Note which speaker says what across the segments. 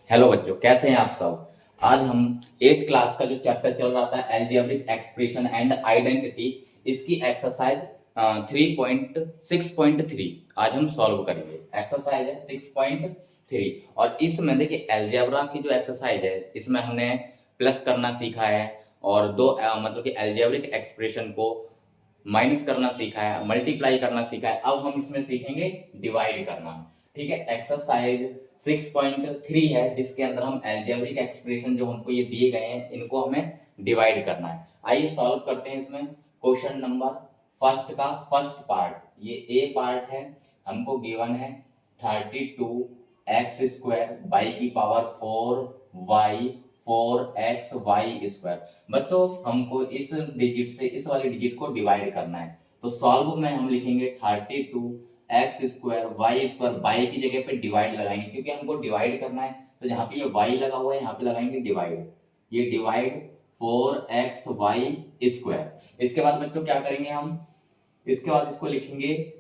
Speaker 1: Hello बच्चों, कैसे हैं आप सब। आज हम 8th क्लास का जो चैप्टर चल रहा था एल्जेब्रिक एक्सप्रेशन एंड आइडेंटिटी, इसकी एक्सरसाइज 3.6.3 आज हम सॉल्व करेंगे। एक्सरसाइज है 6.3 और इसमें देखिए एल्जेब्रा की जो एक्सरसाइज है इसमें हमने प्लस करना सीखा है और दो मतलब कि एल्जेब्रिक एक्सप्रेशन को माइनस करना सीखा है, मल्टीप्लाई करना सीखा है। अब हम इसमें सीखेंगे डिवाइड करना। ठीक है, एक्सरसाइज 6.3 है जिसके अंदर हम एल्जेब्रिक एक्सप्रेशन जो हमको ये दिए गए हैं इनको हमें डिवाइड करना है। आइए सॉल्व करते हैं। इसमें क्वेश्चन नंबर फर्स्ट का फर्स्ट पार्ट, ये ए पार्ट है। हमको गिवन है 32x² बाई की पावर 4y 4xy²। बच्चों हमको इस डिजिट से इस वाले डिजिट को डिवाइड करना है, तो सॉल्व में हम लिखेंगे 32x² y² बाई की जगह पे डिवाइड लगाएंगे क्योंकि हमको डिवाइड करना है। तो जहाँ पे ये y लगा हुआ है यहाँ पे लगाएंगे डिवाइड, ये डिवाइड 4xy²। इसके बाद बच्चों क्या करेंगे हम, इसके बाद इसको लिखेंगे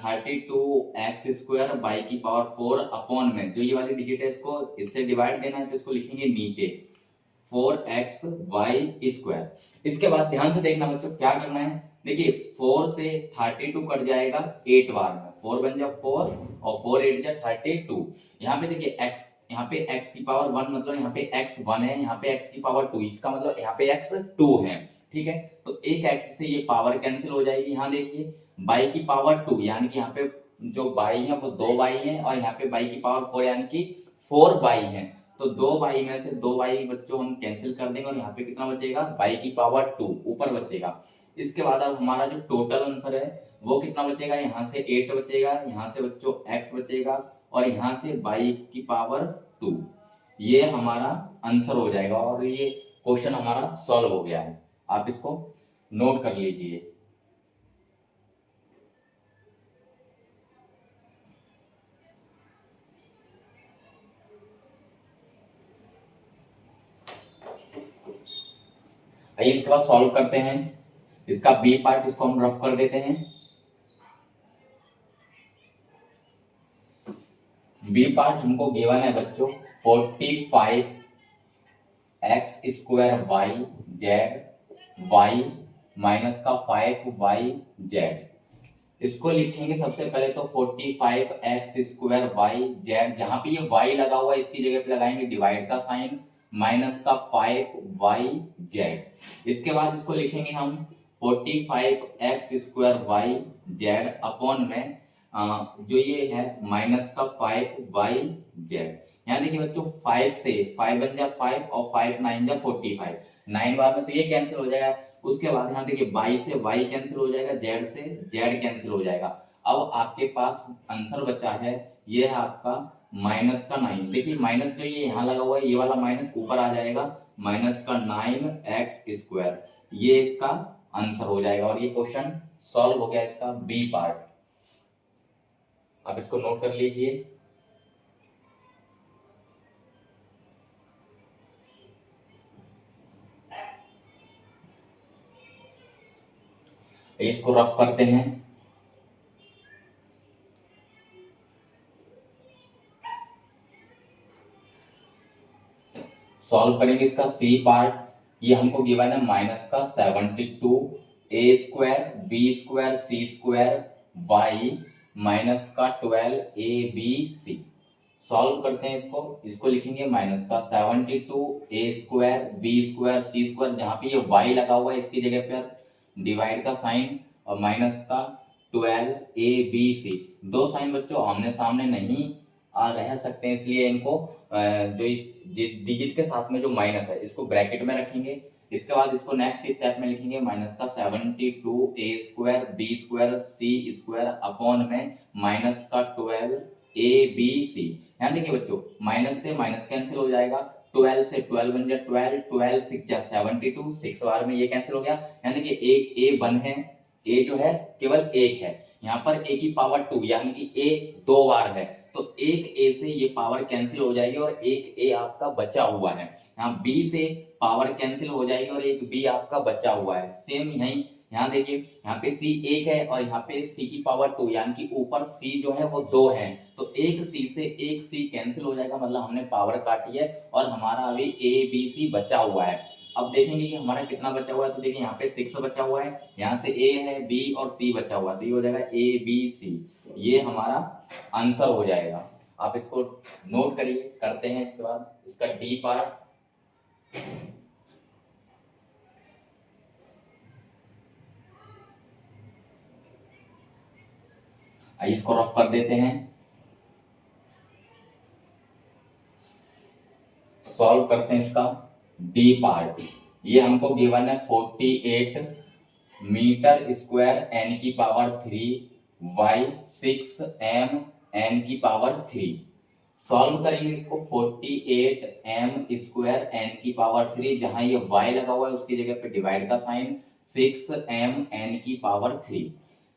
Speaker 1: 32x² बाई की पावर 4 अपॉन में जो ये वाली डिजिट है इसको इससे डिवाइड देना है तो इसको लिखेंगे नीचे 4xy²। इसके बाद ध्यान से देखना बच्चों क्या करना है। देखिए 4 से 32 कट जाएगा 8 बार में, 4 बन जा 4 और 4 8 जा 32। यहाँ पे देखिए x, यहाँ पे x की पावर 1 मतलब यहाँ पे x 1 है, यहाँ पे x की पावर 2 इसका मतलब यहाँ पे x 2 है। ठीक है, तो एक x से ये पावर कैंसिल हो जाएगी। यहाँ देखिए बाई की पावर 2 यानी कि यहाँ पे जो बाई है वो 2 बाई है और यहाँ पे बाई की पावर 4 यानी कि 4 बाई है। तो 2 बाई में से 2 बाई बच्चों हम कैंसिल कर देंगे और यहाँ पे कितना बचेगा, बाई की पावर 2 ऊपर बचेगा। इसके बाद अब हमारा जो टोटल आंसर है वो कितना बचेगा, यहाँ से 8 बचेगा, यहाँ से बच्चों x बचेगा और यहाँ से बाई की पावर 2। ये हमारा आंसर हो जाएगा और ये क्वेश्चन हमारा सॉल्व हो गया है। आप इसको नोट कर लीजिए। आइए इसके बाद सॉल्व करते हैं। इसका बी पार्ट इसको हम रफ कर देते हैं। बी पार्ट हमको गिवन है बच्चों 45x² y z -5y z। इसको लिखेंगे सबसे पहले तो 45x² y z, जहां पे ये y लगा हुआ है इसकी जगह पे लगाएंगे डिवाइड का साइन -5y z। इसके बाद इसको लिखेंगे हम 45x² y z अपॉन में जो ये है -5y z। यहाँ देखिए बच्चों 5 से 5 बन जा 5 और 5 9 जा 45, 9 बार में तो ये कैंसिल हो जाएगा। उसके बाद यहाँ देखिए y से y कैंसिल हो जाएगा, z से z कैंसिल हो जाएगा। अब आपके पास आंसर बचा है ये है आपका -9। देखिए माइनस जो ये यहाँ लगा हुआ है ये वाला माइनस ऊपर आ जाएगा, -9x²। ये इसका आंसर हो जाएगा और ये क्वेश्चन सॉल्व हो गया, इसका बी पार्ट। आप इसको नोट कर लीजिए। इसको रफ करते हैं। सॉल्व करेंगे इसका सी पार्ट। ये हमको गिवन है -72a²b²c² y -12abc। सॉल्व करते हैं इसको लिखेंगे -72a²b²c², जहां पे ये y लगा हुआ है इसकी जगह पर डिवाइड का साइन और -12abc। दो साइन बच्चों आमने सामने नहीं रह सकते हैं, इसलिए इनको जो इस डिजिट के साथ में जो माइनस है इसको ब्रैकेट में रखेंगे। इसके बाद इसको नेक्स्ट स्टेप में लिखेंगे -72a²b²c² अपॉन में -12abc। यहाँ देखिए बच्चों माइनस से माइनस कैंसिल हो जाएगा, 12 से 12 बन जाए 12, 12 6 जा 72, 6 बार में ये कैंसिल हो गया। यहाँ देखिए एक ए वन है, ए जो है केवल एक है, यहाँ पर ए की पावर 2 यानी कि ए 2 बार है, तो एक ए से ये पावर कैंसिल हो जाएगी और एक ए आपका बचा हुआ है। यहाँ बी से पावर कैंसिल हो जाएगी और एक बी आपका बचा हुआ है। सेम यहीं यहाँ देखिए यहाँ पे c 1 है और यहाँ पे c की पावर 2, यानी कि ऊपर c जो है वो 2 है, तो एक c से एक c कैंसिल हो जाएगा, मतलब हमने पावर काटी है और हमारा अभी a b c बचा हुआ है। अब देखेंगे कि हमारा कितना बचा हुआ है, तो देखिए यहाँ पे 6 बचा हुआ है, यहाँ से a है, b और c बचा हुआ है, तो ये हो जाएगा a b c, ये हमारा आंसर हो जाएगा। आप इसको नोट करिए, करते हैं इसके बाद इसका डी पार्ट। आइए इसको रफ कर देते हैं, सॉल्व करते हैं इसका डी पार्ट। ये हमको गिवन है 48 मीटर स्क्वायर एन की पावर 3 वाई 6 एम एन की पावर 3। सॉल्व करेंगे इसको 48 एम स्क्वायर एन की पावर 3, जहां ये y लगा हुआ है उसकी जगह पे डिवाइड का साइन, 6 एम एन की पावर 3।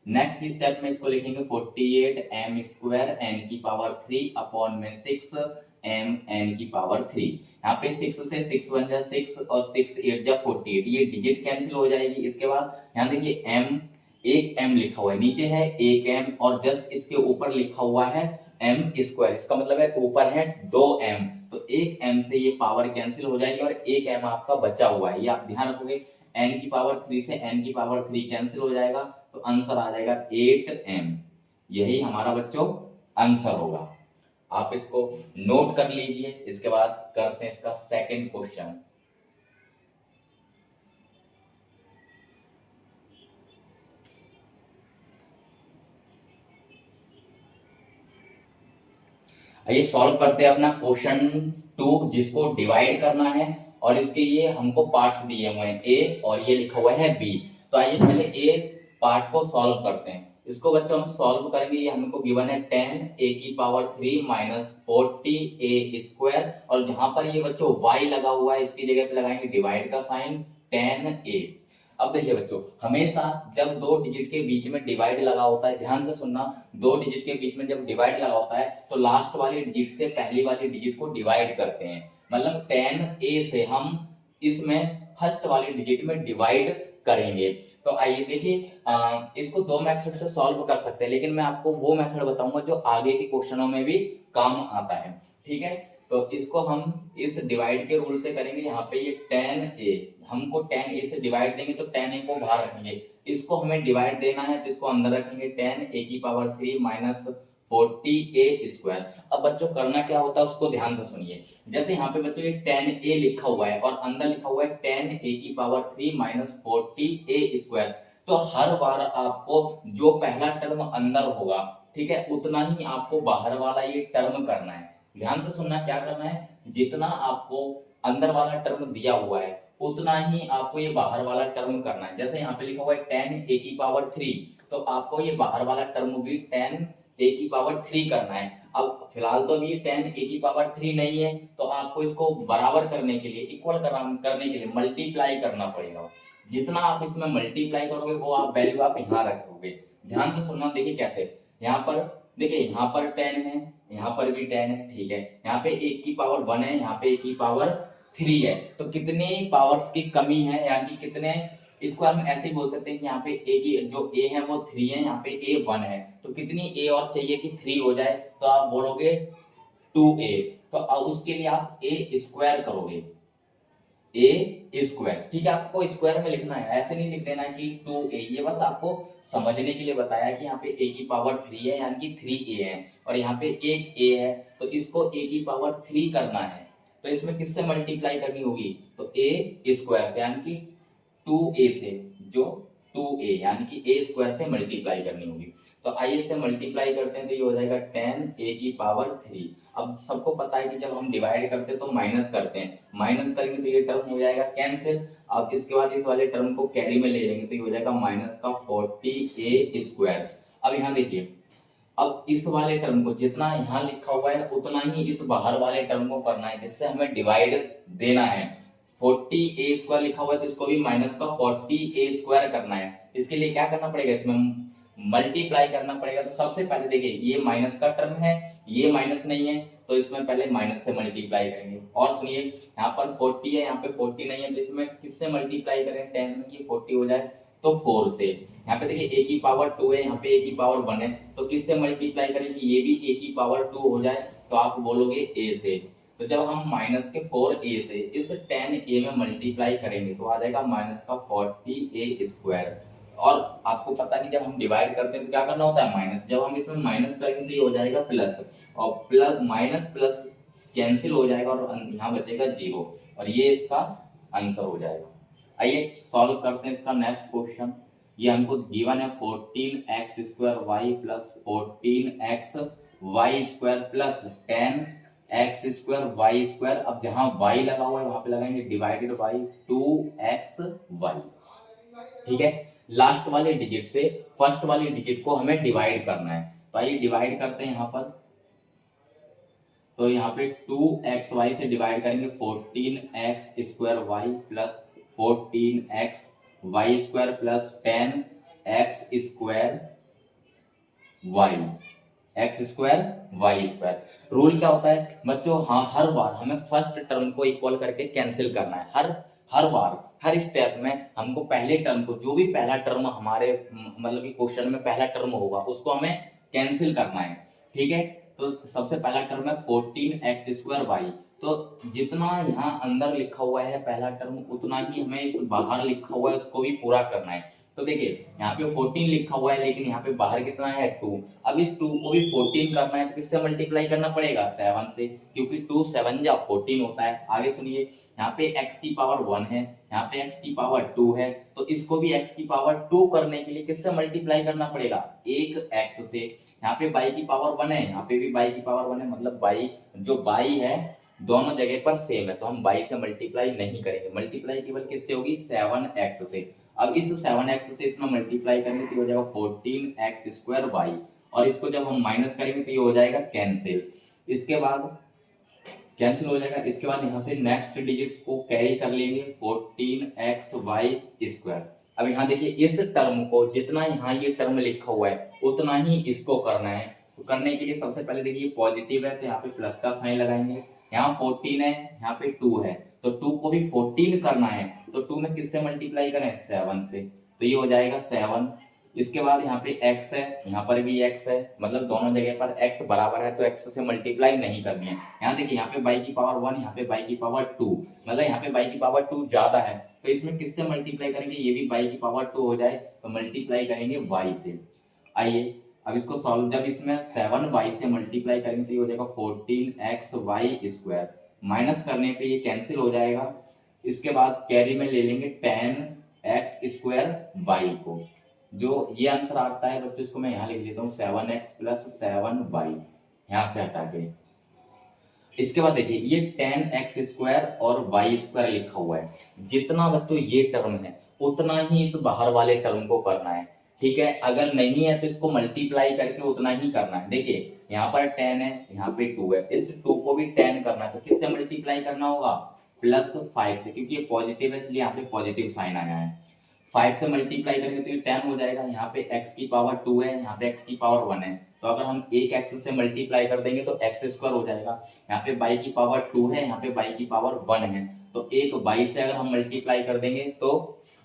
Speaker 1: नेक्स्ट स्टेप में इसको लिखेंगे 48 एम स्क्वायर एन की पावर 3 अपॉन में 6 एम एन की पावर 3। यहाँ पे 6 से 6 बन जाए 6 और 6 8 जा 48, ये डिजिट कैंसिल हो जाएगी। इसके बाद यहाँ देखिए m, एक m लिखा हुआ है, नीचे है एक m और जस्ट इसके ऊपर लिखा हुआ है m स्क्वायर, इसका मतलब है ऊपर है 2m, तो एक m से ये पावर कैंसिल हो जाएगी और एक m आपका बचा हुआ है, ये आप ध्यान रखोगे। n की पावर 3 से n की पावर 3 कैंसिल हो जाएगा, तो आंसर आ जाएगा 8m। यही हमारा बच्चों आंसर होगा। आप इसको नोट कर लीजिए। इसके बाद करते हैं इसका सेकंड क्वेश्चन। आइए सॉल्व करते हैं अपना क्वेश्चन 2, जिसको डिवाइड करना है और इसके लिए हमको पार्ट्स दिए हुए हैं a और ये लिखा हुआ है b। तो आइए पहले a पार्ट को सॉल्व करते हैं। इसको बच्चों हम सॉल्व करेंगे, ये हमको गिवन है 10 a की पावर 3 माइनस 40 a स्क्वायर, और जहां पर ये बच्चों y लगा हुआ है इसकी जगह पे लगाएंगे डिवाइड का साइन 10a। अब देखिए बच्चों, हमेशा जब दो डिजिट के बीच में डिवाइड लगा होता है, ध्यान से सुनना, दो डिजिट के बीच में जब डिवाइड लगा होता है तो लास्ट वाले डिजिट से पहली वाली डिजिट को डिवाइड करते हैं, मतलब 10a से हम इसमें फर्स्ट वाली डिजिट में डिवाइड करेंगे। तो आइए देखिए, इसको दो मेथड से सॉल्व कर सकते हैं, लेकिन मैं आपको वो मेथड बताऊंगा जो आगे के क्वेश्चनों में भी काम आता है, ठीक है। तो इसको हम इस डिवाइड के रूल से करेंगे। यहाँ पे ये 10a, हमको 10a से डिवाइड देंगे तो 10a को बाहर रखेंगे, इसको हमें डिवाइड देना है तो इसको अंदर रखेंगे 10a की पावर 3 माइनस 40a स्क्वायर। अब बच्चों करना क्या होता है उसको ध्यान से सुनिए। जैसे यहाँ पे बच्चों ये 10a लिखा हुआ है और अंदर लिखा हुआ है 10a की पावर 3 माइनस 40a स्क्वायर, तो हर बार आपको जो पहला टर्म अंदर होगा, ठीक है, उतना ही आपको बाहर वाला ये टर्म करना है। ध्यान से सुनना, क्या करना है, जितना आपको अंदर वाला टर्म दिया हुआ है उतना ही आपको ये बाहर वाला टर्म करना है। जैसे यहाँ पे लिखा हुआ है 10a की पावर 3, तो आपको ये बाहर वाला टर्म भी 10a की पावर 3 करना है। अब फिलहाल तो अभी 10a की पावर 3 नहीं है, तो आपको इसको बराबर करने के लिए, इक्वल करने के लिए मल्टीप्लाई करना पड़ेगा। जितना आप इसमें मल्टीप्लाई करोगे वो आप वैल्यू आप यहाँ रखोगे। ध्यान से सुनना, देखिए कैसे, यहाँ पर देखिए यहाँ पर 10 है, यहाँ पर भी 10 है, ठीक है, यहाँ पे एक की पावर 1 है, यहाँ पे एक की पावर 3 है, तो कितने पावर्स की कमी है, यानी कि कितने, इसको हम ऐसे ही बोल सकते हैं कि यहाँ पे a की जो a है वो 3 है, यहाँ पे a 1 है, तो कितनी a और चाहिए कि 3 हो जाए, तो आप बोलोगे 2a। तो उसके लिए आप a स्क्वायर करोगे, a स्क्वायर, ठीक है, आपको स्क्वायर में लिखना है, ऐसे नहीं लिख देना कि 2a, ये बस आपको समझने के लिए बताया कि यहाँ पे a की पावर 3 है यानी कि 3a है, और यहाँ पे एक a है तो इसको a की पावर 3 करना है, तो इसमें किससे मल्टीप्लाई करनी होगी, तो a स्क्वायर से, यानी कि 2a से, जो 2a यानी कि a स्क्वायर से मल्टीप्लाई करनी होगी। तो आइए इससे मल्टीप्लाई करते हैं, तो ये हो जाएगा 10a की पावर 3। अब सबको पता है कि जब हम डिवाइड करते हैं तो माइनस करते हैं, माइनस करेंगे तो ये टर्म हो जाएगा कैंसिल। अब इसके बाद इस वाले टर्म को कैरी में ले लेंगे तो ये हो जाएगा माइनस का 40a स्क्वायर। अब यहाँ देखिए, अब इस वाले टर्म को जितना यहाँ लिखा हुआ है उतना ही इस बाहर वाले टर्म को करना है, जिससे हमें डिवाइड देना है। 40a स्क्वायर लिखा हुआ है तो इसको भी माइनस का 40a स्क्वायर करना है। इसके लिए क्या करना पड़ेगा, इसमें मल्टीप्लाई करना पड़ेगा। तो सबसे पहले देखिए, ये माइनस का टर्म है, ये माइनस नहीं है, तो इसमें पहले माइनस से मल्टीप्लाई करेंगे। और सुनिए, यहाँ पर 40 है, यहाँ पे 40 नहीं है, तो इसमें किससे मल्टीप्लाई करें, 10 में कि 40 हो जाए, तो 4 से। यहाँ पे देखिए a की पावर 2 है, यहाँ पे a की पावर 1 है, तो किससे मल्टीप्लाई करें कि ये भी a की पावर 2 हो जाए, तो आप बोलोगे a से। तो जब हम माइनस के 4a से इस 10a में मल्टीप्लाई करेंगे तो आ जाएगा माइनस का 40a स्क्वायर। और आपको पता है कि जब हम डिवाइड करते हैं तो क्या करना होता है माइनस, जब हम इसमें माइनस करेंगे तो ये हो जाएगा प्लस, और प्लस माइनस प्लस कैंसिल हो जाएगा और यहाँ बचेगा 0, और ये इसका आंसर हो जाएगा। आइए सॉल्व करते हैं इसका नेक्स्ट क्वेश्चन। ये हमको गिवन है 14x square y plus 14x y square plus 10x square y square. अब जहां y लगा हुआ है वहां पे लगाएंगे डिवाइडेड बाई 2xy। ठीक है, लास्ट वाले डिजिट से फर्स्ट वाले डिजिट को हमें डिवाइड करना है, तो आइए डिवाइड करते हैं यहाँ पर। तो यहाँ पे 2xy से डिवाइड करेंगे 14x square y plus 14x y square plus 10x square y x square y square. Rule क्या होता है बच्चों, हाँ हर बार हमें फर्स्ट टर्म को इक्वल करके कैंसिल करना है। हर बार हर स्टेप में हमको पहले टर्म को, जो भी पहला टर्म हमारे मतलब कि क्वेश्चन में पहला टर्म होगा उसको हमें कैंसिल करना है। ठीक है, तो सबसे पहला टर्म है 14x स्क्वायर वाई, तो जितना यहाँ अंदर लिखा हुआ है पहला टर्म उतना ही हमें इस बाहर लिखा हुआ है उसको भी पूरा करना है। तो देखिए यहाँ पे 14 लिखा हुआ है लेकिन यहाँ पे बाहर कितना है 2। अब इस 2 को भी 14 करना है तो किससे मल्टीप्लाई करना पड़ेगा 7 से, क्योंकि 2 7 जा 14 होता है। आगे सुनिए, यहाँ पे x की पावर 1 है, यहाँ पे x की पावर 2 है, तो इसको भी x की पावर 2 करने के लिए किससे मल्टीप्लाई करना पड़ेगा एक x से। यहाँ पे y की पावर 1 है, यहाँ पे भी y की पावर 1 है, मतलब y जो y है दोनों जगह पर सेम है, तो हम y से मल्टीप्लाई नहीं करेंगे, मल्टीप्लाई केवल किससे होगी 7x से। अब इस 7x से इसमें मल्टीप्लाई करेंगे तो हो जाएगा 14x स्क्वायर वाई, और इसको जब हम माइनस करेंगे तो ये हो जाएगा कैंसिल। इसके बाद कैंसिल हो जाएगा, इसके बाद यहाँ से नेक्स्ट डिजिट को कैरी कर लेंगे 14x वाई स्क्वायर। अब यहाँ देखिए इस टर्म को जितना यहाँ ये टर्म लिखा हुआ है उतना ही इसको करना है। तो करने के लिए सबसे पहले देखिए पॉजिटिव है तो यहाँ पे प्लस का साइन लगाएंगे, यहाँ 14 है यहाँ पे 2 है, तो 2 को भी 14 करना है, तो 2 में किससे मल्टीप्लाई करें 7 से, तो ये हो जाएगा 7। इसके बाद यहाँ पे x है, यहाँ पर भी x है, मतलब दोनों जगह पर x बराबर है तो x से मल्टीप्लाई नहीं करनी है। यहाँ देखिए यहाँ पे y की पावर 1, यहाँ पे y की पावर 2, मतलब यहाँ पे y की पावर 2 ज्यादा है, तो इसमें किससे मल्टीप्लाई करेंगे, ये भी y की पावर 2 हो जाए तो मल्टीप्लाई करेंगे y से। आइए अब इसको सॉल्व, जब इसमें 7y से मल्टीप्लाई करेंगे तो ये हो जाएगा 14xy स्क्वायर, माइनस करने पे ये कैंसिल हो जाएगा। इसके बाद कैरी में ले लेंगे 10x स्क्वायर वाई को, जो ये आंसर आता है बच्चों इसको मैं यहाँ लिख लेता हूँ 7x प्लस 7y, यहाँ से हटा के। इसके बाद देखिए ये 10x स्क्वायर और y स्क्वायर लिखा हुआ है, जितना बच्चों ये टर्म है उतना ही इस बाहर वाले टर्म को करना है। ठीक है, अगर नहीं है तो इसको मल्टीप्लाई करके उतना ही करना है। देखिए यहाँ पर 10 है, यहाँ पे 2 है, इस 2 को भी 10 करना है तो किससे मल्टीप्लाई करना होगा +5 से, क्योंकि ये पॉजिटिव है इसलिए यहाँ पे पॉजिटिव साइन आया है। 5 से मल्टीप्लाई करेंगे तो ये 10 हो जाएगा, यहाँ पे x की पावर 2 है, यहाँ पे x की पावर 1 है, तो अगर हम एक x से मल्टीप्लाई कर देंगे तो x स्क्वायर हो जाएगा। यहाँ पे y की पावर 2 है, यहाँ पे y की पावर 1 है, तो एक y से अगर हम मल्टीप्लाई कर देंगे तो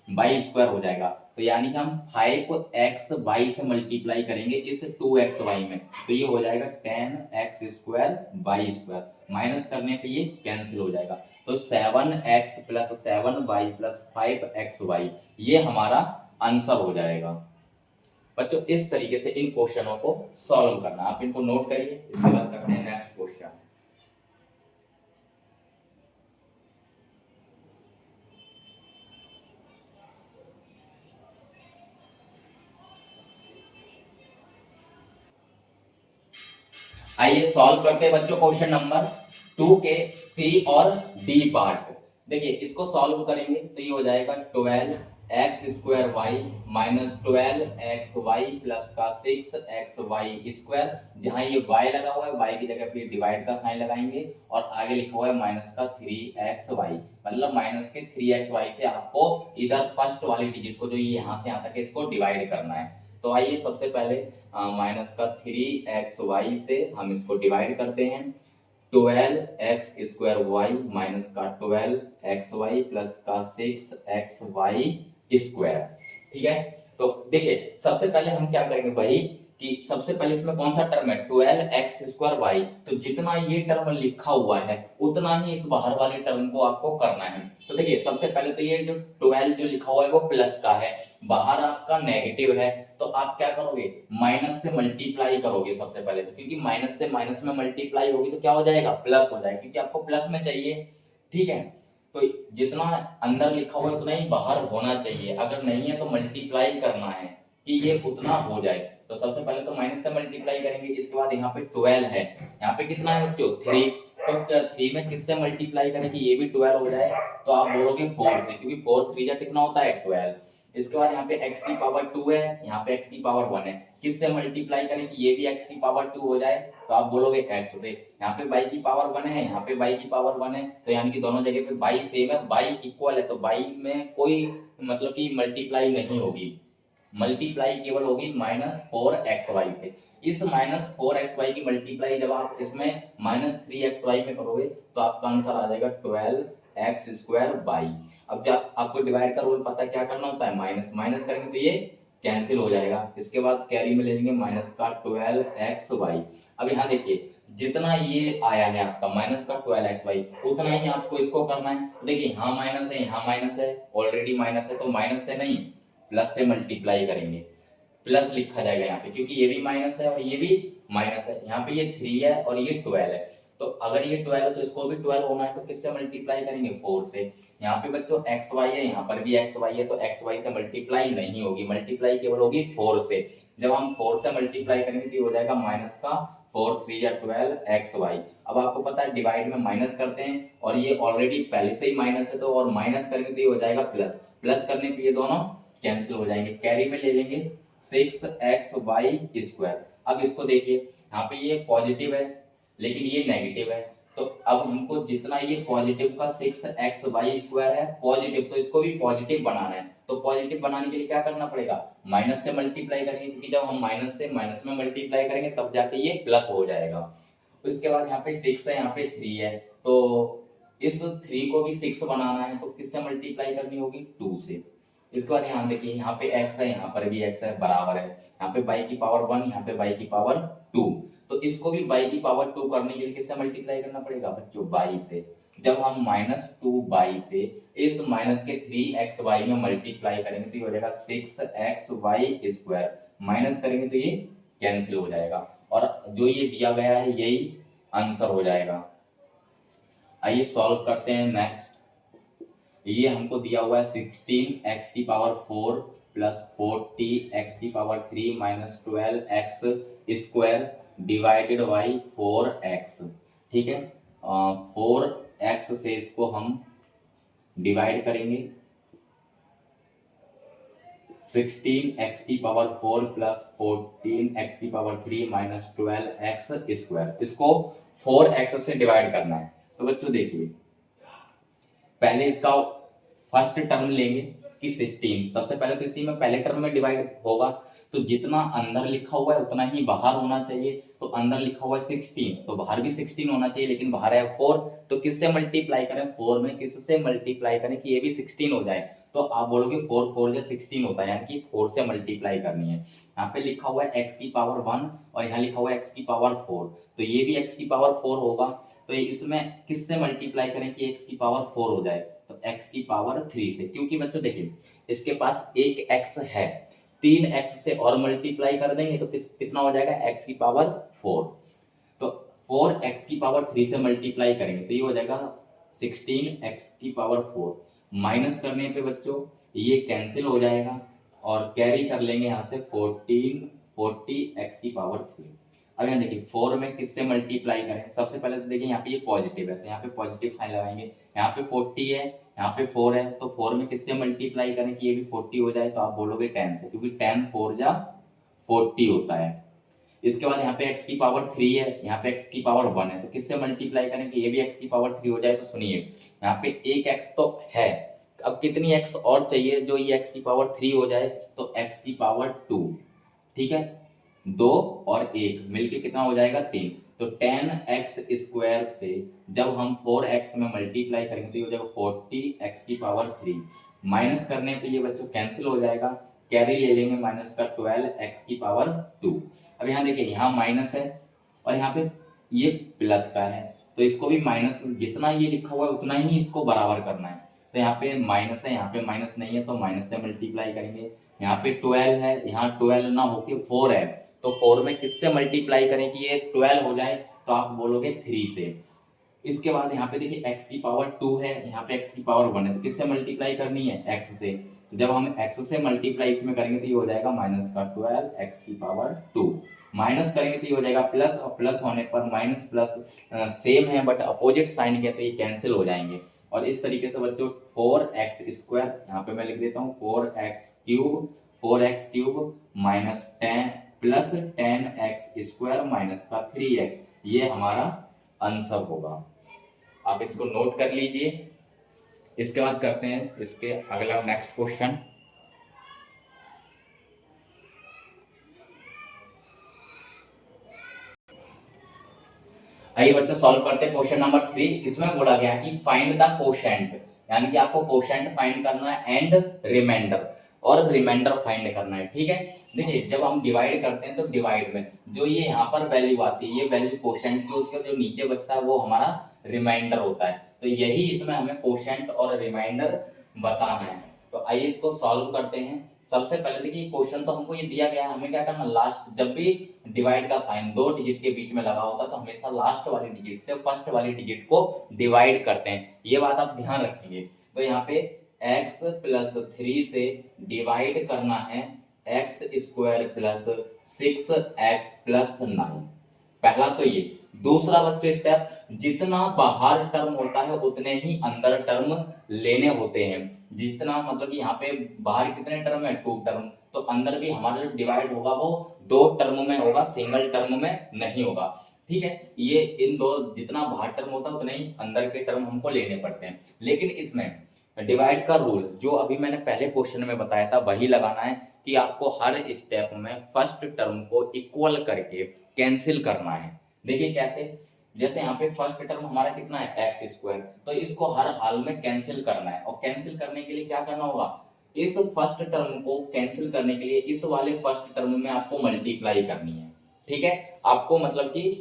Speaker 1: y स्क्वायर हो जाएगा। तो यानी कि हम 5x y से मल्टीप्लाई करेंगे इस 2xy में, तो ये हो जाएगा 10x square y square, minus करने पे ये कैंसिल हो जाएगा। तो 7x plus 7y plus 5xy ये हमारा आंसर हो जाएगा। बच्चों इस तरीके से इन क्वेश्चनों को सॉल्व करना, आप इनको नोट करिए। इसके बाद करते हैं नेक्स्ट क्वेश्चन। आइए सॉल्व करते हैं बच्चों क्वेश्चन नंबर 2 के सी और डी पार्ट। देखिए इसको सॉल्व करेंगे तो ये हो जाएगा 12x square Y minus 12xy plus का 6xy स्क्वायर। जहां ये y लगा हुआ है y की जगह पे डिवाइड का साइन लगाएंगे और आगे लिखा हुआ है माइनस का 3xy, मतलब माइनस के 3xy से आपको इधर फर्स्ट वाली डिजिट को जो ये यहाँ से यहाँ तक है इसको डिवाइड करना है। तो आइए सबसे पहले माइनस का 3xy से हम इसको डिवाइड करते हैं। 12x स्क्वायर वाई माइनस का 12xy प्लस का 6xy स्क्वायर। ठीक है। तो देखिए सबसे पहले हम क्या करेंगे वही कि सबसे पहले इसमें कौन सा टर्म है 12x² y, तो जितना ये टर्म लिखा हुआ है उतना ही इस बाहर वाले टर्म को आपको करना है। तो देखिए सबसे पहले तो ये जो 12 जो लिखा हुआ है वो प्लस का है, बाहर आपका नेगेटिव है, तो आप क्या करोगे माइनस से मल्टीप्लाई करोगे सबसे पहले, तो क्योंकि माइनस से माइनस में मल्टीप्लाई होगी तो क्या हो जाएगा प्लस हो जाएगा, क्योंकि आपको प्लस में चाहिए। ठीक है, तो जितना अंदर लिखा हुआ है उतना ही बाहर होना चाहिए, अगर नहीं है तो मल्टीप्लाई करना है कि ये उतना हो जाए। तो सबसे पहले तो माइनस से मल्टीप्लाई करेंगे, इसके बाद यहाँ पे 12 है, यहाँ पे कितना है बच्चों 3, तो 3 में किससे मल्टीप्लाई करें कि ये भी 12 हो जाए, तो आप बोलोगे 4 से, क्योंकि 4 3 जा कितना होता है 12। इसके बाद यहाँ पे x की पावर 2 है, यहाँ पे x की पावर 1 है, किससे मल्टीप्लाई करें कि ये भी x की पावर 2 हो जाए, तो आप बोलोगे x से। यहाँ पे y की पावर 1 है, यहाँ पे y की पावर 1 है, तो यानी कि दोनों जगह पे y सेम है, y इक्वल है, तो y में कोई मतलब कि मल्टीप्लाई नहीं होगी, मल्टीप्लाई केवल होगी -4xy से। इस -4xy की मल्टीप्लाई जब आप इसमें -3xy में करोगे तो आपका आंसर आ जाएगा 12x²y। अब जब आपको डिवाइड का रूल पता है क्या करना होता है, माइनस माइनस करेंगे तो ये कैंसिल हो जाएगा, इसके बाद कैरी में ले लेंगे माइनस का 12xy। अब यहाँ देखिए जितना ये आया है आपका माइनस का 12xy उतना ही आपको इसको करना है। देखिए यहाँ माइनस है, यहाँ माइनस है, ऑलरेडी माइनस है, तो माइनस से नहीं प्लस से मल्टीप्लाई करेंगे, प्लस लिखा जाएगा यहाँ पे, क्योंकि ये भी माइनस है और ये भी माइनस है, यहाँ पे ये 3 है और ये 12 है, तो अगर ये 12 है तो इसको भी 12 होना है, तो किससे मल्टीप्लाई करेंगे 4 से। यहाँ पे बच्चों एक्स वाई है, यहाँ पर भी एक्स वाई है, तो एक्स वाई से मल्टीप्लाई नहीं होगी, मल्टीप्लाई केवल होगी 4 से। जब हम 4 से मल्टीप्लाई करेंगे तो ये हो जाएगा माइनस का 4 3 या 12 एक्स वाई। अब आपको पता है डिवाइड में माइनस करते हैं और ये ऑलरेडी पहले से ही माइनस है, तो और माइनस करेंगे तो ये हो जाएगा प्लस, प्लस करने पे ये दोनों कैंसिल हो जाएंगे, कैरी में ले लेंगे 6xy²। अब इसको देखिए यहाँ पे ये पॉजिटिव है लेकिन ये नेगेटिव है, तो अब हमको जितना ये पॉजिटिव का 6xy² है पॉजिटिव, तो इसको भी पॉजिटिव बनाना है, तो पॉजिटिव बनाने के लिए क्या करना पड़ेगा माइनस से मल्टीप्लाई करेंगे, क्योंकि जब हम माइनस से माइनस में मल्टीप्लाई करेंगे तब जाके ये प्लस हो जाएगा। उसके बाद यहाँ पे 6 है, यहाँ पे 3 है, तो इस 3 को भी 6 बनाना है, तो किससे मल्टीप्लाई करनी होगी 2 से। इसके बाद यहाँ देखिए यहाँ पे x है, यहाँ पर भी x है, बराबर है, यहाँ पे y की पावर 1, यहाँ पे y की पावर 2, तो इसको भी y की पावर 2 करने के लिए किससे मल्टीप्लाई करना पड़ेगा बच्चों y से। जब हम -2y से इस माइनस के 3xy में मल्टीप्लाई करेंगे तो ये हो जाएगा 6xy², माइनस करेंगे तो ये कैंसिल हो जाएगा और जो ये दिया गया है यही आंसर हो जाएगा। आइए सॉल्व करते हैं नेक्स्ट। ये हमको दिया हुआ है 16x की पावर 4 प्लस 40x की power 3 minus 12x² divided by 4x। ठीक है, 4x से इसको हम डिवाइड करेंगे, 16x की पावर 4 प्लस 14x की पावर 3 माइनस 12x², इसको 4x से डिवाइड करना है। तो बच्चों देखिए पहले इसका फर्स्ट टर्म लेंगे कि 16, सबसे पहले तो इसी में पहले टर्म में डिवाइड होगा, तो जितना अंदर लिखा हुआ है उतना ही बाहर होना चाहिए, तो अंदर लिखा हुआ है 16 तो बाहर भी 16 होना चाहिए, लेकिन बाहर है 4, तो किससे मल्टीप्लाई करें 4 में किससे मल्टीप्लाई करें कि ये भी 16 हो जाए, तो आप बोलोगे 4 4 या 16 होता है, यानी कि 4 से मल्टीप्लाई करनी है। यहाँ पे लिखा हुआ है x की पावर 1 और यहाँ लिखा हुआ है x की पावर 4, तो ये भी x की पावर 4 होगा, तो इसमें किससे मल्टीप्लाई करें कि x की पावर 4 हो जाए, तो x की पावर 3 से, क्योंकि बच्चों देखिए इसके पास एक x है, 3x से और मल्टीप्लाई कर देंगे तो कितना हो जाएगा x की पावर 4, तो 4x की पावर 3 से मल्टीप्लाई करेंगे तो ये हो जाएगा 16x की पावर 4, माइनस करने पे बच्चों ये कैंसिल हो जाएगा और कैरी कर लेंगे यहाँ से 40x की पावर 3। अब यहाँ देखिए 4 में किससे मल्टीप्लाई करें, सबसे पहले तो देखिए यहाँ पे ये पॉजिटिव है तो यहाँ पे पॉजिटिव साइन लगाएंगे, यहाँ पे 40 है, यहाँ पे 4 है, तो 4 में किससे मल्टीप्लाई करें कि ये भी 40 हो जाए, तो आप बोलोगे 10 से, क्योंकि 10 4 जा 40 होता है। इसके बाद यहाँ पे x की पावर 3 है, यहाँ पे x की पावर 1 है, तो किससे मल्टीप्लाई करें कि ये भी x की पावर 3 हो जाए, तो सुनिए यहाँ पे एक x तो है, अब कितनी x और चाहिए जो ये x की पावर 3 हो जाए, तो x की पावर 2, ठीक है, 2 और 1 मिलके कितना हो जाएगा 3, तो 10x² से जब हम 4x में मल्टीप्लाई करेंगे तो ये हो जाएगा 40x की पावर 3, माइनस करने पे ये बच्चों कैंसिल हो जाएगा, कैरी ले लेंगे माइनस का 12 एक्स की पावर 2। अब यहाँ देखिए यहाँ माइनस है और यहाँ पे ये प्लस का है, तो इसको भी माइनस, जितना ये लिखा हुआ है उतना ही इसको बराबर करना है। तो यहाँ पे माइनस है, यहाँ पे माइनस नहीं है, तो माइनस से मल्टीप्लाई करेंगे। यहाँ पे 12 है, यहाँ 12 ना होके 4 है, तो 4 में किससे मल्टीप्लाई करें कि ये 12 हो जाए, तो आप बोलोगे 3 से। इसके बाद यहाँ पे देखिए x की पावर 2 है, यहाँ पे x की पावर 1 है, तो किससे मल्टीप्लाई करनी है, x से। तो जब हम x से मल्टीप्लाई इसमें करेंगे तो ये हो जाएगा माइनस का 12 x की पावर 2। माइनस करेंगे तो ये हो जाएगा प्लस, और प्लस होने पर माइनस प्लस सेम है बट अपोजिट साइन के, तो ये कैंसिल हो जाएंगे। और इस तरीके से बच्चों 4x स्क्वायर, यहाँ पे मैं लिख देता हूँ 4x cube minus 10 plus 10x square minus का 3x, ये हमारा आंसर होगा। आप इसको नोट कर लीजिए। इसके बाद करते हैं इसके अगला नेक्स्ट क्वेश्चन। आइए बच्चों सॉल्व करते हैं क्वेश्चन नंबर 3। इसमें बोला गया कि फाइंड द कोशेंट, यानी कि आपको कोशेंट फाइंड करना है एंड रिमाइंडर, और रिमाइंडर फाइंड करना है। ठीक है, देखिए जब हम डिवाइड करते हैं तो डिवाइड में जो ये यहाँ पर वैल्यू आती है, ये वैल्यू कोशेंट की, उसका जो नीचे बचता है वो हमारा रिमाइंडर होता है। तो यही इसमें हमें कोशेंट और रिमाइंडर बताना है। तो आइए इसको सॉल्व करते हैं। सबसे पहले देखिए क्वेश्चन तो हमको ये दिया गया है, हमें क्या करना, लास्ट, जब भी डिवाइड का साइन दो डिजिट के बीच में लगा होता है तो हमेशा लास्ट वाली डिजिट से फर्स्ट वाली डिजिट को डिवाइड करते हैं, ये बात आप ध्यान रखेंगे। तो यहाँ पे x प्लस 3 से डिवाइड करना है x square plus 6x plus 9। पहला तो ये। दूसरा बच्चे स्टेप, जितना बाहर टर्म होता है उतने ही अंदर टर्म लेने होते हैं। जितना मतलब कि यहाँ पे बाहर कितने टर्म है, 2 टर्म, तो अंदर भी हमारा जो डिवाइड होगा वो 2 टर्म में होगा, सिंगल टर्म में नहीं होगा। ठीक है, ये इन दो, जितना बाहर टर्म होता है उतने ही अंदर के टर्म हमको लेने पड़ते हैं। लेकिन इसमें डिवाइड का रूल जो अभी मैंने पहले क्वेश्चन में बताया था वही लगाना है कि आपको हर स्टेप में फर्स्ट टर्म को इक्वल करके कैंसिल करना है। देखिए कैसे, जैसे यहाँ पे फर्स्ट टर्म हमारा कितना है एक्स स्क्वायर, तो इसको हर हाल में कैंसिल करना है। और कैंसिल करने के लिए क्या करना होगा, इस फर्स्ट टर्म को कैंसिल करने के लिए इस वाले फर्स्ट टर्म में आपको मल्टीप्लाई करनी है। ठीक है, आपको मतलब कि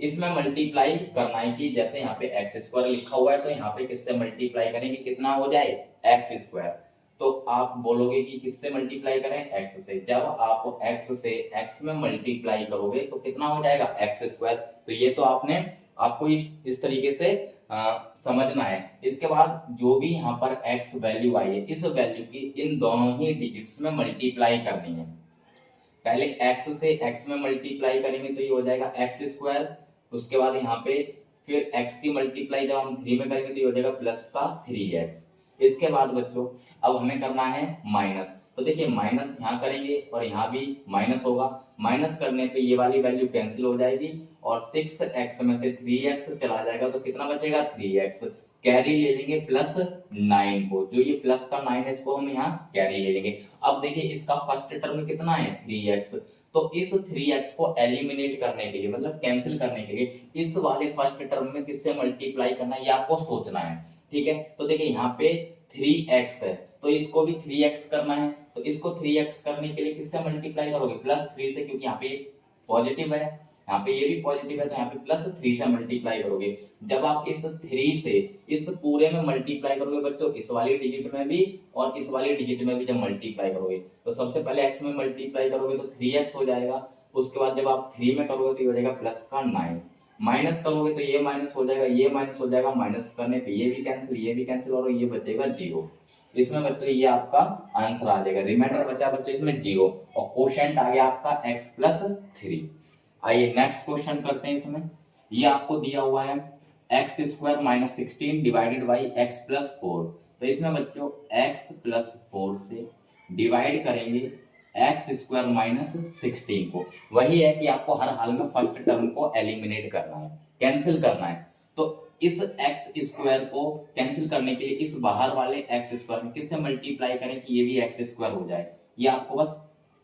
Speaker 1: इसमें मल्टीप्लाई करना है कि जैसे यहाँ पे एक्स स्क्वायर लिखा हुआ है तो यहाँ पे किससे मल्टीप्लाई करें कि कितना हो जाए एक्स स्क्वायर। तो आप बोलोगे कि किससे मल्टीप्लाई करें, एक्स से। जब आप एक्स से एक्स में मल्टीप्लाई करोगे तो कितना हो जाएगा एक्स स्क्वायर। तो ये तो आपको इस तरीके से समझना है। इसके बाद जो भी यहाँ पर एक्स वैल्यू आई है, इस वैल्यू की इन दोनों ही डिजिट्स में मल्टीप्लाई करनी है। पहले x से x में मल्टीप्लाई करेंगे तो ये हो जाएगा एक्स स्क्वायर। उसके बाद यहाँ पे फिर x की मल्टीप्लाई जब हम 3 में करेंगे तो ये हो जाएगा प्लस का 3x। इसके बाद बच्चों अब हमें करना है माइनस। तो देखिए माइनस यहाँ करेंगे और यहाँ भी माइनस होगा। माइनस करने पे ये वाली वैल्यू कैंसिल हो जाएगी और 6x में से 3x चला जाएगा तो कितना बचेगा 3x। कैरी ले लेंगे प्लस 9 को, जो ये प्लस का 9 है इसको हम यहाँ कैरी ले लेंगे। अब देखिए इसका फर्स्ट टर्म कितना है 3x, तो इस 3x को एलिमिनेट करने के लिए मतलब कैंसिल करने के लिए इस वाले फर्स्ट टर्म में किससे मल्टीप्लाई करना है ये आपको सोचना है। ठीक है, तो देखिए यहाँ पे 3x है तो इसको भी 3x करना है। तो इसको 3x करने के लिए किससे मल्टीप्लाई करोगे प्लस 3 से, क्योंकि यहाँ पे पॉजिटिव है, यहाँ पे ये भी पॉजिटिव है तो यहाँ पे प्लस 3 से मल्टीप्लाई करोगे। जब आप इस 3 से इस पूरे में मल्टीप्लाई करोगे बच्चों, इस वाली डिजिट में भी और इस वाली डिजिट में भी जब मल्टीप्लाई करोगे तो सबसे पहले x में मल्टीप्लाई करोगे तो 3x हो जाएगा। उसके बाद जब आप 3 में करोगे तो ये हो जाएगा प्लस का 9। माइनस करोगे तो ये माइनस हो जाएगा, ये माइनस हो जाएगा, माइनस करने पे ये भी कैंसिल और ये बचेगा 0। इसमें बच्चों ये आपका आंसर आ जाएगा। रिमाइंडर बचा बच्चों इसमें 0 और कोशेंट आ गया आपका x प्लस 3। आइए नेक्स्ट क्वेश्चन करते हैं। इसमें ये आपको दिया हुआ है x square minus 16 divided by x plus 4। तो इसमें बच्चों x प्लस 4 से डिवाइड करेंगे एक्स स्क्वायर माइनस 16 को। वही है कि आपको हर हाल में फर्स्ट टर्म को एलिमिनेट करना है, कैंसिल करना है। तो इस एक्स स्क्वायर को कैंसिल करने के लिए इस बाहर वाले एक्स स्क्वायर में किससे मल्टीप्लाई करें कि ये भी एक्स स्क्वायर हो जाए। ये आपको बस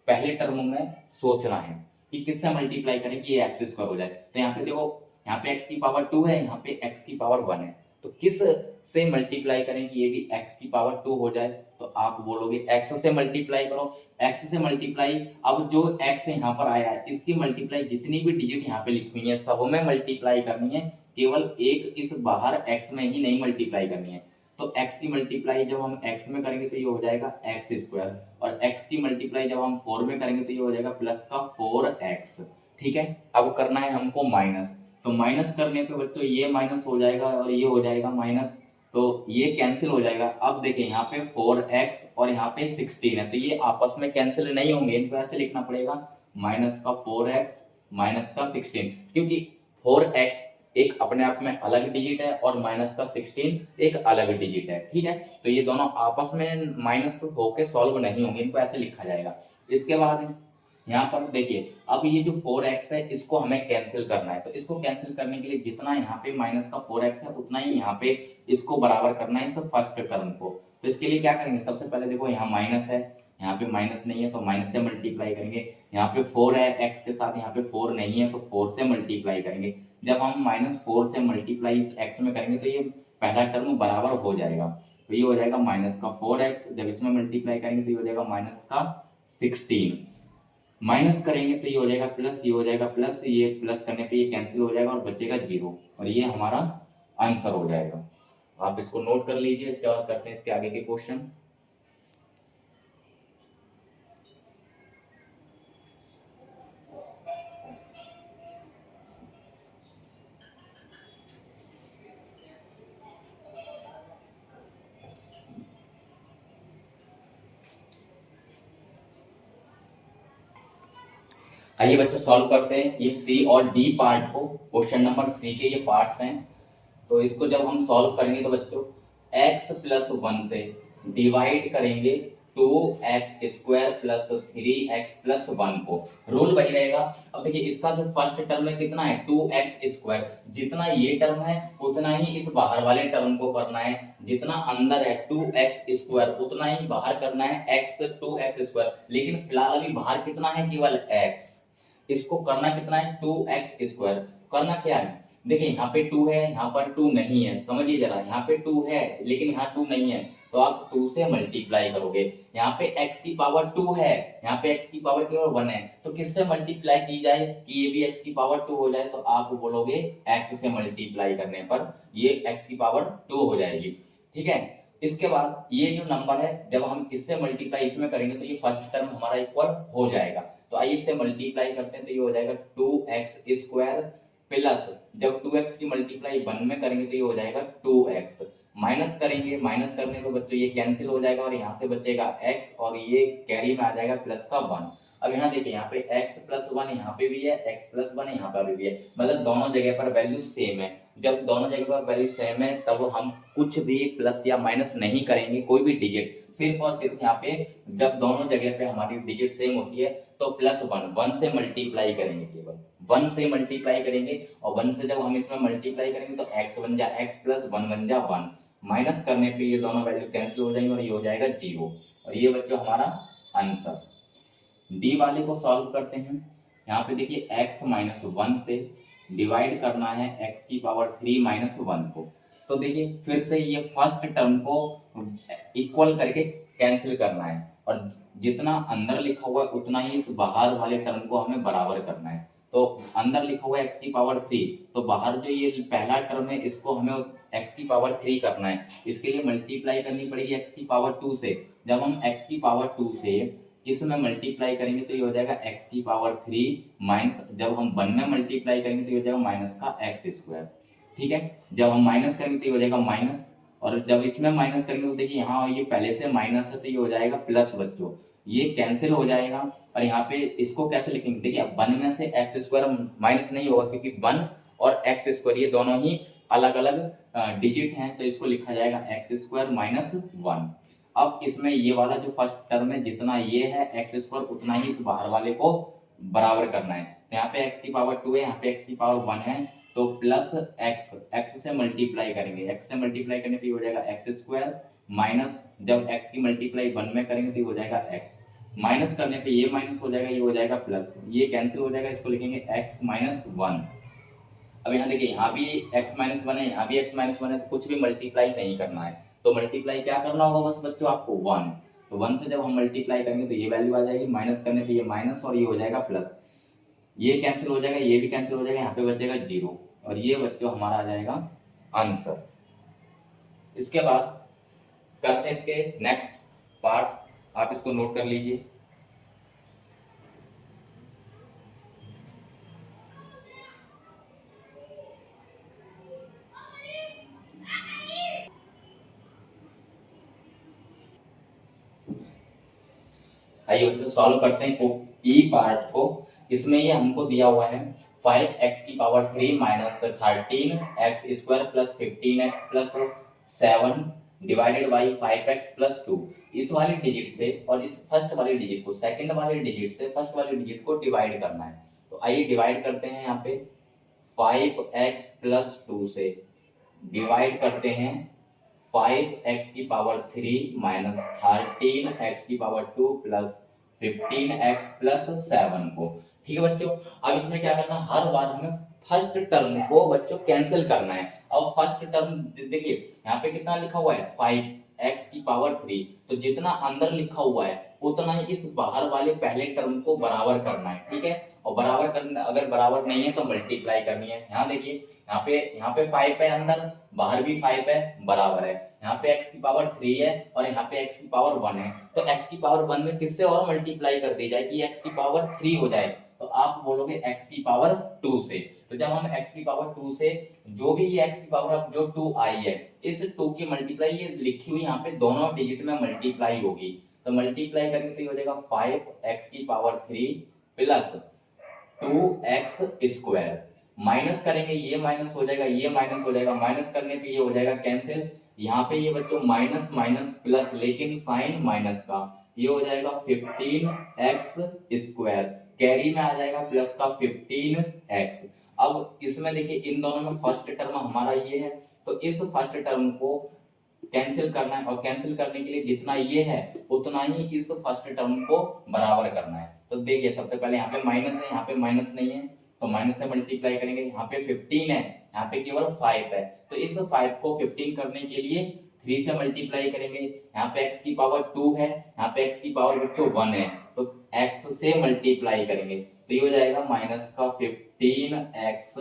Speaker 1: पहले टर्म में सोचना है कि किससे मल्टीप्लाई करें कि ये एक्स स्क्वायर हो जाए। तो यहाँ पे देखो, यहाँ पे x की पावर 2 है, यहाँ पे x की पावर 1 है, तो किस से मल्टीप्लाई करें कि ये भी x की पावर 2 हो जाए, तो आप बोलोगे x से मल्टीप्लाई करो, x से मल्टीप्लाई, अब जो x यहाँ पर आया है इसकी मल्टीप्लाई जितनी भी डिजिट यहाँ पे लिखी हुई है सब में मल्टीप्लाई करनी है, केवल एक इस बाहर x में ही नहीं मल्टीप्लाई करनी है। तो x की मल्टीप्लाई जब हम x में करेंगे तो ये हो जाएगा एक्स स्क्वायर, और x की मल्टीप्लाई जब हम 4 में करेंगे तो ये हो जाएगा प्लस का 4x। ठीक है, अब करना है हमको माइनस, तो माइनस करने पे बच्चों ये माइनस हो जाएगा और ये हो जाएगा माइनस, तो ये कैंसिल हो जाएगा। अब देखिए यहाँ पे 4x और यहाँ पे 16 है, तो ये आपस में कैंसिल नहीं होंगे, इनको ऐसे लिखना पड़ेगा माइनस का 4x माइनस का 16, क्योंकि 4x एक अपने आप में अलग डिजिट है और माइनस का 16 एक अलग डिजिट है। ठीक है, तो ये दोनों आपस में माइनस होके सॉल्व नहीं होंगे, इनको ऐसे लिखा जाएगा। इसके बाद यहाँ पर देखिए, अब ये जो 4x है इसको हमें कैंसिल करना है, तो इसको कैंसिल करने के लिए जितना यहाँ पे माइनस का 4x है उतना ही यहाँ पे इसको बराबर करना है इस फर्स्ट टर्म को। तो इसके लिए क्या करेंगे, सबसे पहले देखो यहाँ माइनस है, यहाँ पे माइनस नहीं है तो माइनस से मल्टीप्लाई करेंगे, यहाँ पे 4 है x के साथ, यहाँ पे 4 नहीं है तो 4 से मल्टीप्लाई करेंगे। जब हम -4 से मल्टीप्लाई इस x में करेंगे तो ये पहला टर्म बराबर हो जाएगा, तो ये हो जाएगा माइनस का 4x, जब इसमें मल्टीप्लाई करेंगे तो ये हो जाएगा माइनस का 16, माइनस करेंगे तो ये हो जाएगा प्लस, ये हो जाएगा प्लस, ये प्लस करने पे ये कैंसिल हो जाएगा और बचेगा 0, और ये हमारा आंसर हो जाएगा। आप इसको नोट कर लीजिए, इसके बाद करते हैं इसके आगे के क्वेश्चन। आइए बच्चों सॉल्व करते हैं ये सी और डी पार्ट को, क्वेश्चन नंबर 3 के ये पार्ट्स हैं। तो इसको जब हम सॉल्व करेंगे तो बच्चों x प्लस 1 से डिवाइड करेंगे 2x² प्लस 3x प्लस 1 को, रूल वही रहेगा। अब देखिए इसका जो फर्स्ट टर्म है कितना है 2x², जितना ये टर्म है उतना ही इस बाहर वाले टर्म को करना है, जितना अंदर है 2x² उतना ही बाहर करना है x 2x², लेकिन फिलहाल अभी बाहर कितना है केवल x, इसको करना कितना है 2x², करना क्या है देखिए यहाँ पे 2 है यहाँ पर 2 नहीं है, समझिए जरा, यहाँ पे 2 है लेकिन यहाँ 2 नहीं है, तो आप 2 से मल्टीप्लाई करोगे। यहाँ पे x की पावर 2 है, यहाँ पे x की पावर केवल 1 है, तो किससे मल्टीप्लाई की जाए कि ये भी x की पावर 2 हो जाए, तो आप बोलोगे x से मल्टीप्लाई करने पर ये x की पावर 2 हो जाएगी। ठीक है, इसके बाद ये जो नंबर है जब हम इससे मल्टीप्लाई इसमें करेंगे तो ये फर्स्ट टर्म हमारा इक्वल हो जाएगा, तो आइए इससे मल्टीप्लाई करते हैं, तो ये हो जाएगा 2x² प्लस, जब 2x की मल्टीप्लाई 1 में करेंगे तो ये हो जाएगा 2x, माइनस करेंगे, माइनस करने पे बच्चों ये कैंसिल हो जाएगा और यहाँ से बचेगा x और ये कैरी में आ जाएगा प्लस का 1। अब यहाँ देखिए यहाँ पे x प्लस 1 यहाँ पे भी है, x प्लस 1 यहाँ पर भी है, मतलब दोनों जगह पर वैल्यू सेम है। जब दोनों जगह पर वैल्यू सेम है तब हम कुछ भी प्लस या माइनस नहीं करेंगे, कोई भी डिजिट, सिर्फ और सिर्फ यहाँ पे जब दोनों जगह पे हमारी डिजिट सेम होती है तो प्लस 1 से मल्टीप्लाई करेंगे, केवल 1 से मल्टीप्लाई करेंगे, और 1 से जब हम इसमें मल्टीप्लाई करेंगे तो x बन जा x प्लस 1 बन जा 1, माइनस करने पे ये दोनों वैल्यू कैंसिल हो जाएंगे और ये हो जाएगा 0, और ये बच्चों हमारा आंसर। डी वाले को सॉल्व करते हैं, यहाँ पे देखिए x माइनस 1 से डिवाइड करना है x की पावर 3 माइनस 1 को, तो देखिए फिर से ये फर्स्ट टर्म को इक्वल करके कैंसिल करना है, और जितना अंदर लिखा हुआ है उतना ही इस बाहर वाले टर्म को हमें बराबर करना है। तो अंदर लिखा हुआ है x की पावर 3, तो बाहर जो ये पहला टर्म है इसको हमें x की पावर 3 करना है, इसके लिए मल्टीप्लाई करनी पड़ेगी x की पावर 2 से। जब हम x की पावर 2 से इसमें मल्टीप्लाई करेंगे तो ये हो जाएगा x की पावर 3 माइनस, जब हम 1 में मल्टीप्लाई करेंगे तो ये हो जाएगा माइनस का x²। ठीक है, जब हम माइनस करेंगे तो ये हो जाएगा माइनस, और जब इसमें माइनस करेंगे तो देखिए यहाँ ये पहले से माइनस है तो ये हो जाएगा प्लस बच्चों, ये कैंसिल हो जाएगा। और यहाँ पे इसको कैसे लिखेंगे देखिए 1 में से x² माइनस नहीं होगा क्योंकि 1 और x² ये दोनों ही अलग अलग डिजिट हैं, तो इसको लिखा जाएगा x² माइनस 1। अब इसमें ये वाला जो फर्स्ट टर्म है जितना ये है x² उतना ही इस बाहर वाले को बराबर करना है, तो यहाँ पे x की पावर 2 है, यहाँ पे x की पावर 1 है, तो प्लस x से मल्टीप्लाई करेंगे, x से मल्टीप्लाई करने पे हो जाएगा x² माइनस, जब x की मल्टीप्लाई 1 में करेंगे तो ये हो जाएगा x, माइनस करने पे ये माइनस हो जाएगा, ये हो जाएगा प्लस, ये कैंसिल हो जाएगा, इसको लिखेंगे x माइनस 1। अब यहाँ देखिए, यहाँ भी x-1 है, यहाँ भी x-1 है, तो कुछ भी मल्टीप्लाई नहीं करना है। तो मल्टीप्लाई क्या करना होगा बस बच्चों आपको 1। तो 1 से जब हम मल्टीप्लाई करेंगे तो ये वैल्यू आ जाएगी, माइनस करने पे ये माइनस और ये हो जाएगा प्लस, ये कैंसिल हो जाएगा, ये भी कैंसिल हो जाएगा, यहाँ पे बचेगा 0 और ये बच्चों हमारा आ जाएगा आंसर। इसके बाद करते हैं इसके नेक्स्ट पार्ट्स, आप इसको नोट कर लीजिए। आइए बच्चों सॉल्व करते हैं ई पार्ट को। इसमें ये हमको दिया हुआ है 5x की power 3 minus 13x square plus 15x plus 7 divided by 5x plus 2। इस वाले डिजिट से और इस फर्स्ट वाले डिजिट को सेकंड वाले डिजिट से फर्स्ट वाले डिजिट को डिवाइड करना है। तो आइए डिवाइड करते हैं। यहाँ पे 5x प्लस 2 से डिवाइड करते हैं 5x की पावर 3 माइनस 13x की पावर 2 प्लस 15x प्लस 7 को। ठीक है बच्चों, अब इसमें क्या करना, हर बार हमें फर्स्ट टर्म को बच्चों कैंसिल करना है। अब फर्स्ट टर्म देखिए यहाँ पे कितना लिखा हुआ है 5x की पावर 3, तो जितना अंदर लिखा हुआ है उतना ही इस बाहर वाले पहले टर्म को बराबर करना है। ठीक है, और बराबर करना, अगर बराबर नहीं है तो मल्टीप्लाई करनी है। यहाँ देखिए यहाँ पे 5 है अंदर, बाहर भी 5 है, बराबर है। यहाँ पे x की पावर 3 है और यहाँ पे x की पावर 1 है, तो x की पावर 1 में किससे और मल्टीप्लाई कर दी जाए कि x की पावर 3 हो जाए, तो आप बोलोगे x की पावर 2 से। तो जब हम x की पावर 2 से जो भी ये x की पावर अब जो 2 आई है, इस 2 की मल्टीप्लाई ये लिखी हुई यहाँ पे दोनों डिजिट में मल्टीप्लाई होगी। तो मल्टीप्लाई करेंगे तो ये हो जाएगा 5x की power 3 plus 2x square, minus करेंगे ये माइनस हो जाएगा, ये माइनस हो जाएगा, माइनस करने पे ये हो जाएगा कैंसिल। यहाँ पे ये बच्चों माइनस माइनस प्लस, लेकिन साइन माइनस का, ये हो जाएगा 15x स्क्वायर, कैरी में आ जाएगा प्लस का 15x। अब इसमें देखिए इन दोनों में फर्स्ट टर्म हमारा ये है, तो इस फर्स्ट टर्म को कैंसिल करना है और कैंसिल करने के लिए जितना ये है उतना ही इस फर्स्ट टर्म को बराबर करना है। तो देखिए सबसे पहले यहाँ पे माइनस है, यहाँ पे माइनस नहीं है, तो माइनस से मल्टीप्लाई करेंगे। यहाँ पे 15 है, यहाँ पे केवल 5 है, तो इस 5 को 15 करने के लिए 3 से मल्टीप्लाई करेंगे। यहाँ पे x की पावर 2 है, यहाँ पे x की पावर बच्चों 1 है, तो x से मल्टीप्लाई करेंगे तो ये हो जाएगा माइनस का 15x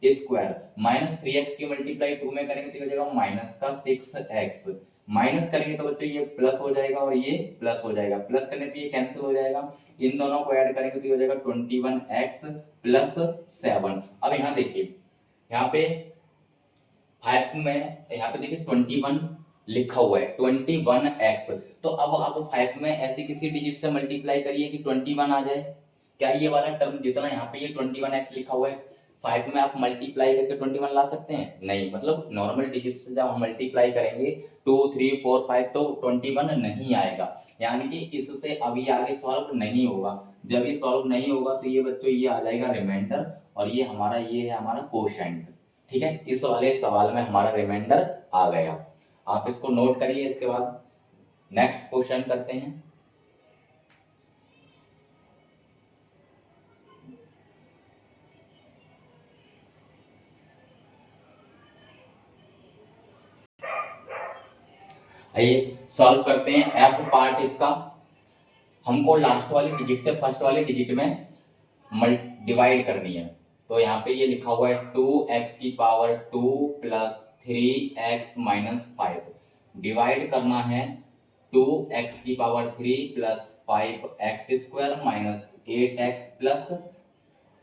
Speaker 1: स्क्वायर, माइनस 3x की मल्टीप्लाई 2 में करेंगे तो ये हो जाएगा माइनस का 6x, माइनस करेंगे तो बच्चों ये प्लस हो जाएगा और ये प्लस हो जाएगा, प्लस करने पे ये कैंसिल हो जाएगा, इन दोनों को ऐड करेंगे तो ये हो जाएगा 21x प्लस 7। अब यहाँ देखिए यहाँ पे 5 में यहाँ पे देखिए 21 लिखा हुआ है, 21x, तो अब आप 5 में ऐसी किसी डिजिट से मल्टीप्लाई करिए कि 21 आ जाए। क्या ये वाला टर्म जितना यहाँ पे ये 21x लिखा हुआ है 5 में आप मल्टीप्लाई करके 21 ला सकते हैं? नहीं, मतलब नॉर्मल डिजिट से जब हम मल्टीप्लाई करेंगे 2 3 4 5 तो 21 नहीं आएगा, यानी कि इससे अभी आगे सॉल्व नहीं होगा। जब ये सॉल्व नहीं होगा तो ये बच्चों ये आ जाएगा रिमाइंडर, और ये है हमारा कोशेंट। ठीक है, इस वाले सवाल में हमारा रिमाइंडर आ गया, आप इसको नोट करिए। इसके बाद नेक्स्ट क्वेश्चन करते हैं। आइए सॉल्व करते हैं एफ पार्ट इसका। हमको लास्ट वाले डिजिट से फर्स्ट वाले डिजिट में डिवाइड करनी है, तो यहाँ पे ये लिखा हुआ है 2x की power 2 plus 3x minus 5, divide करना है 2x की power 3 plus 5x square minus 8x plus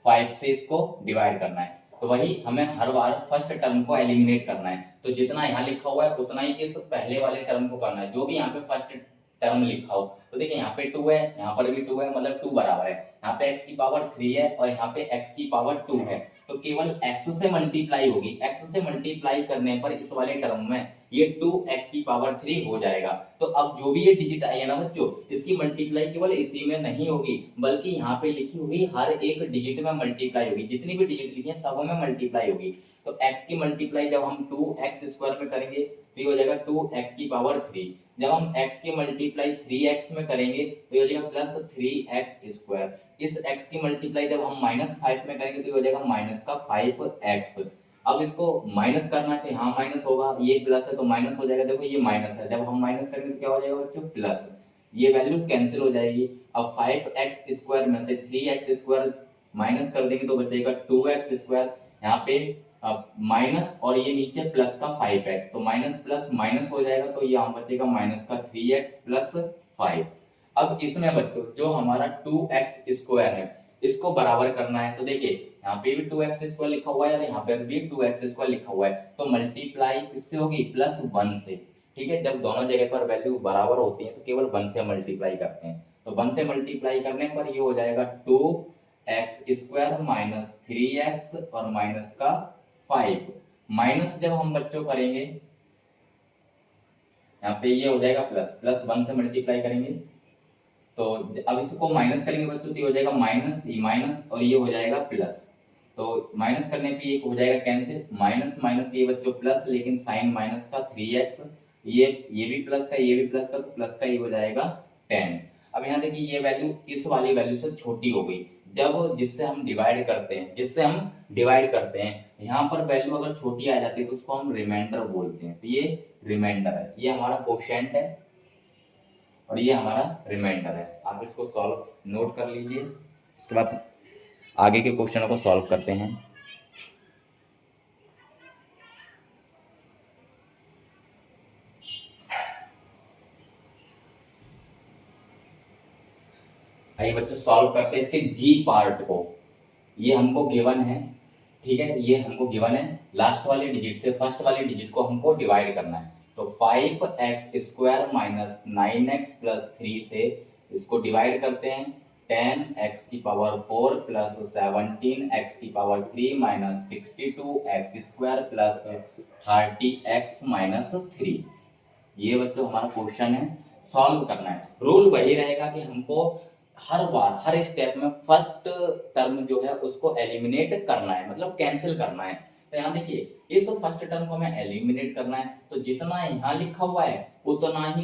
Speaker 1: 5 से इसको डिवाइड करना है। तो वही हमें हर बार फर्स्ट टर्म को एलिमिनेट करना है, तो जितना यहाँ लिखा हुआ है उतना ही इस पहले वाले टर्म को करना है, जो भी यहाँ पे फर्स्ट टर्म लिखा हो। तो देखिए यहाँ पे 2 है, यहाँ पर भी 2 है, मतलब 2 बराबर है। यहाँ पे x की पावर 3 है और यहाँ पे x की पावर 2 है, तो केवल x से मल्टीप्लाई होगी। x से मल्टीप्लाई करने पर इस वाले टर्म में ये 2x की पावर 3 हो जाएगा। तो अब जो भी ये डिजिट आई है ना बच्चों, इसकी मल्टीप्लाई केवल इसी में नहीं होगी, बल्कि यहाँ पे लिखी हुई हर एक डिजिट में मल्टीप्लाई होगी। जितनी भी डिजिट लिखी है सब में मल्टीप्लाई होगी। तो x की मल्टीप्लाई जब हम 2x² में करेंगे तो ये हो जाएगा 2x की पावर 3। जब हम x की मल्टीप्लाई 3x में करेंगे तो ये हो जाएगा प्लस 3x²। इस x की मल्टीप्लाई जब हम -5 में करेंगे तो ये हो जाएगा माइनस का 5x। अब इसको माइनस करना है तो यहाँ माइनस होगा, ये प्लस है तो माइनस हो जाएगा। देखो ये माइनस है, जब हम माइनस करेंगे तो क्या हो जाएगा बच्चों, प्लस। ये वैल्यू कैंसिल हो जाएगी। अब 5x² में से 3x² माइनस कर देंगे तो बचेगा 2x²। यहाँ पे माइनस और ये नीचे प्लस का 5x, तो माइनस प्लस माइनस हो जाएगा, तो यहाँ बचेगा माइनस का 3x प्लस 5। अब इसमें बच्चों जो हमारा 2x² है इसको बराबर करना है। तो देखिए यहाँ पे भी 2x² लिखा हुआ है और यहाँ पे भी 2x² लिखा हुआ है, तो मल्टीप्लाई किससे होगी, +1 से। ठीक है, जब दोनों जगह पर वैल्यू बराबर होती है तो केवल 1 से मल्टीप्लाई करते हैं। तो 1 से मल्टीप्लाई करने पर ये हो जाएगा 2x² माइनस 3x और माइनस का 5। माइनस जब हम बच्चों करेंगे यहाँ पे ये हो जाएगा प्लस 1 से मल्टीप्लाई करेंगे तो अब इसको माइनस करेंगे बच्चों तो ये हो जाएगा माइनस, ये माइनस और ये हो जाएगा प्लस। तो माइनस करने पे ये हो जाएगा कैंसिल, माइनस माइनस ये बच्चों प्लस, लेकिन साइन माइनस का 3x, ये भी प्लस का, ये भी प्लस का, तो प्लस का ये हो जाएगा 10। अब यहाँ देखिए ये वैल्यू इस वाली वैल्यू से छोटी हो गई। जब जिससे हम डिवाइड करते हैं यहाँ पर वैल्यू अगर छोटी आ जाती है तो उसको हम रिमाइंडर बोलते हैं। तो ये रिमाइंडर है, ये हमारा कोशेंट है और ये हमारा रिमाइंडर है। आप इसको सॉल्व नोट कर लीजिए, उसके बाद आगे के क्वेश्चनों को सॉल्व करते हैं। आइए बच्चों सॉल्व करते हैं इसके जी पार्ट को। ये हमको गिवन है, ठीक है, ये हमको गिवन है। लास्ट वाले डिजिट से फर्स्ट वाले डिजिट को हमको डिवाइड करना है। तो 5x² माइनस 9x प्लस 3 से इसको डिवाइड करते हैं। 10x की पावर 4 प्लस 17x की power 3 minus 62x² plus 30x minus 3। ये बच्चों हमारा क्वेश्चन है, सॉल्व करना है। रूल वही रहेगा कि हमको हर बार हर स्टेप में फर्स्ट टर्म जो है उसको एलिमिनेट करना है, मतलब कैंसिल करना है। तो यहाँ देखिए इस फर्स्ट टर्म को हमें एलिमिनेट करना है, तो जितना यहाँ लिखा हुआ है उतना ही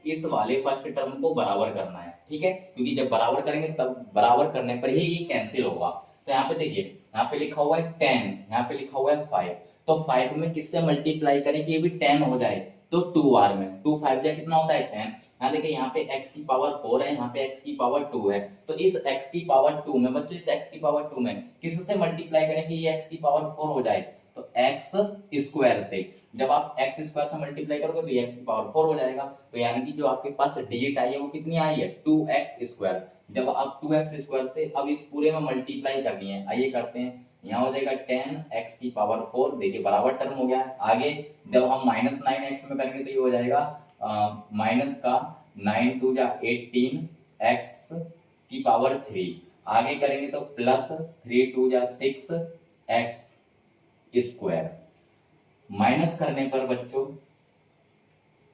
Speaker 1: इस वाले फर्स्ट टर्म को बराबर करना है। ठीक है, क्योंकि जब बराबर करेंगे तब बराबर करने पर ही ये कैंसिल होगा। तो यहाँ पे देखिए यहाँ पे लिखा हुआ है 10, यहाँ पे लिखा हुआ है 5, तो 5 में किससे मल्टीप्लाई करें कि ये भी 10 हो जाए, तो 2r में 2 5 जा कितना होता है 10। यहाँ देखिए यहाँ पे x की पावर 4 है, यहाँ पे x की पावर 2 है, तो इस x की पावर 2 में बच्चों इस x की पावर 2 में किससे मल्टीप्लाई करें कि ये x की पावर 4 हो जाए, तो x² से। जब आप x² से मल्टीप्लाई करोगे तो ये x की पावर 4 हो जाएगा। तो यानी कि जो आपके पास डिजिट आई है वो कितनी आई है, 2x²। जब आप 2x² से अब इस पूरे में मल्टीप्लाई करनी है, आइए करते हैं। यहाँ हो जाएगा 10x की पावर 4, देखिए बराबर टर्म हो गया। आगे जब हम माइनस 9x में करेंगे तो ये हो जाएगा माइनस का 9 2 जा 18 x की पावर 3। आगे करेंगे तो प्लस 3 2 जा 6 x स्क्वायर। माइनस करने पर बच्चों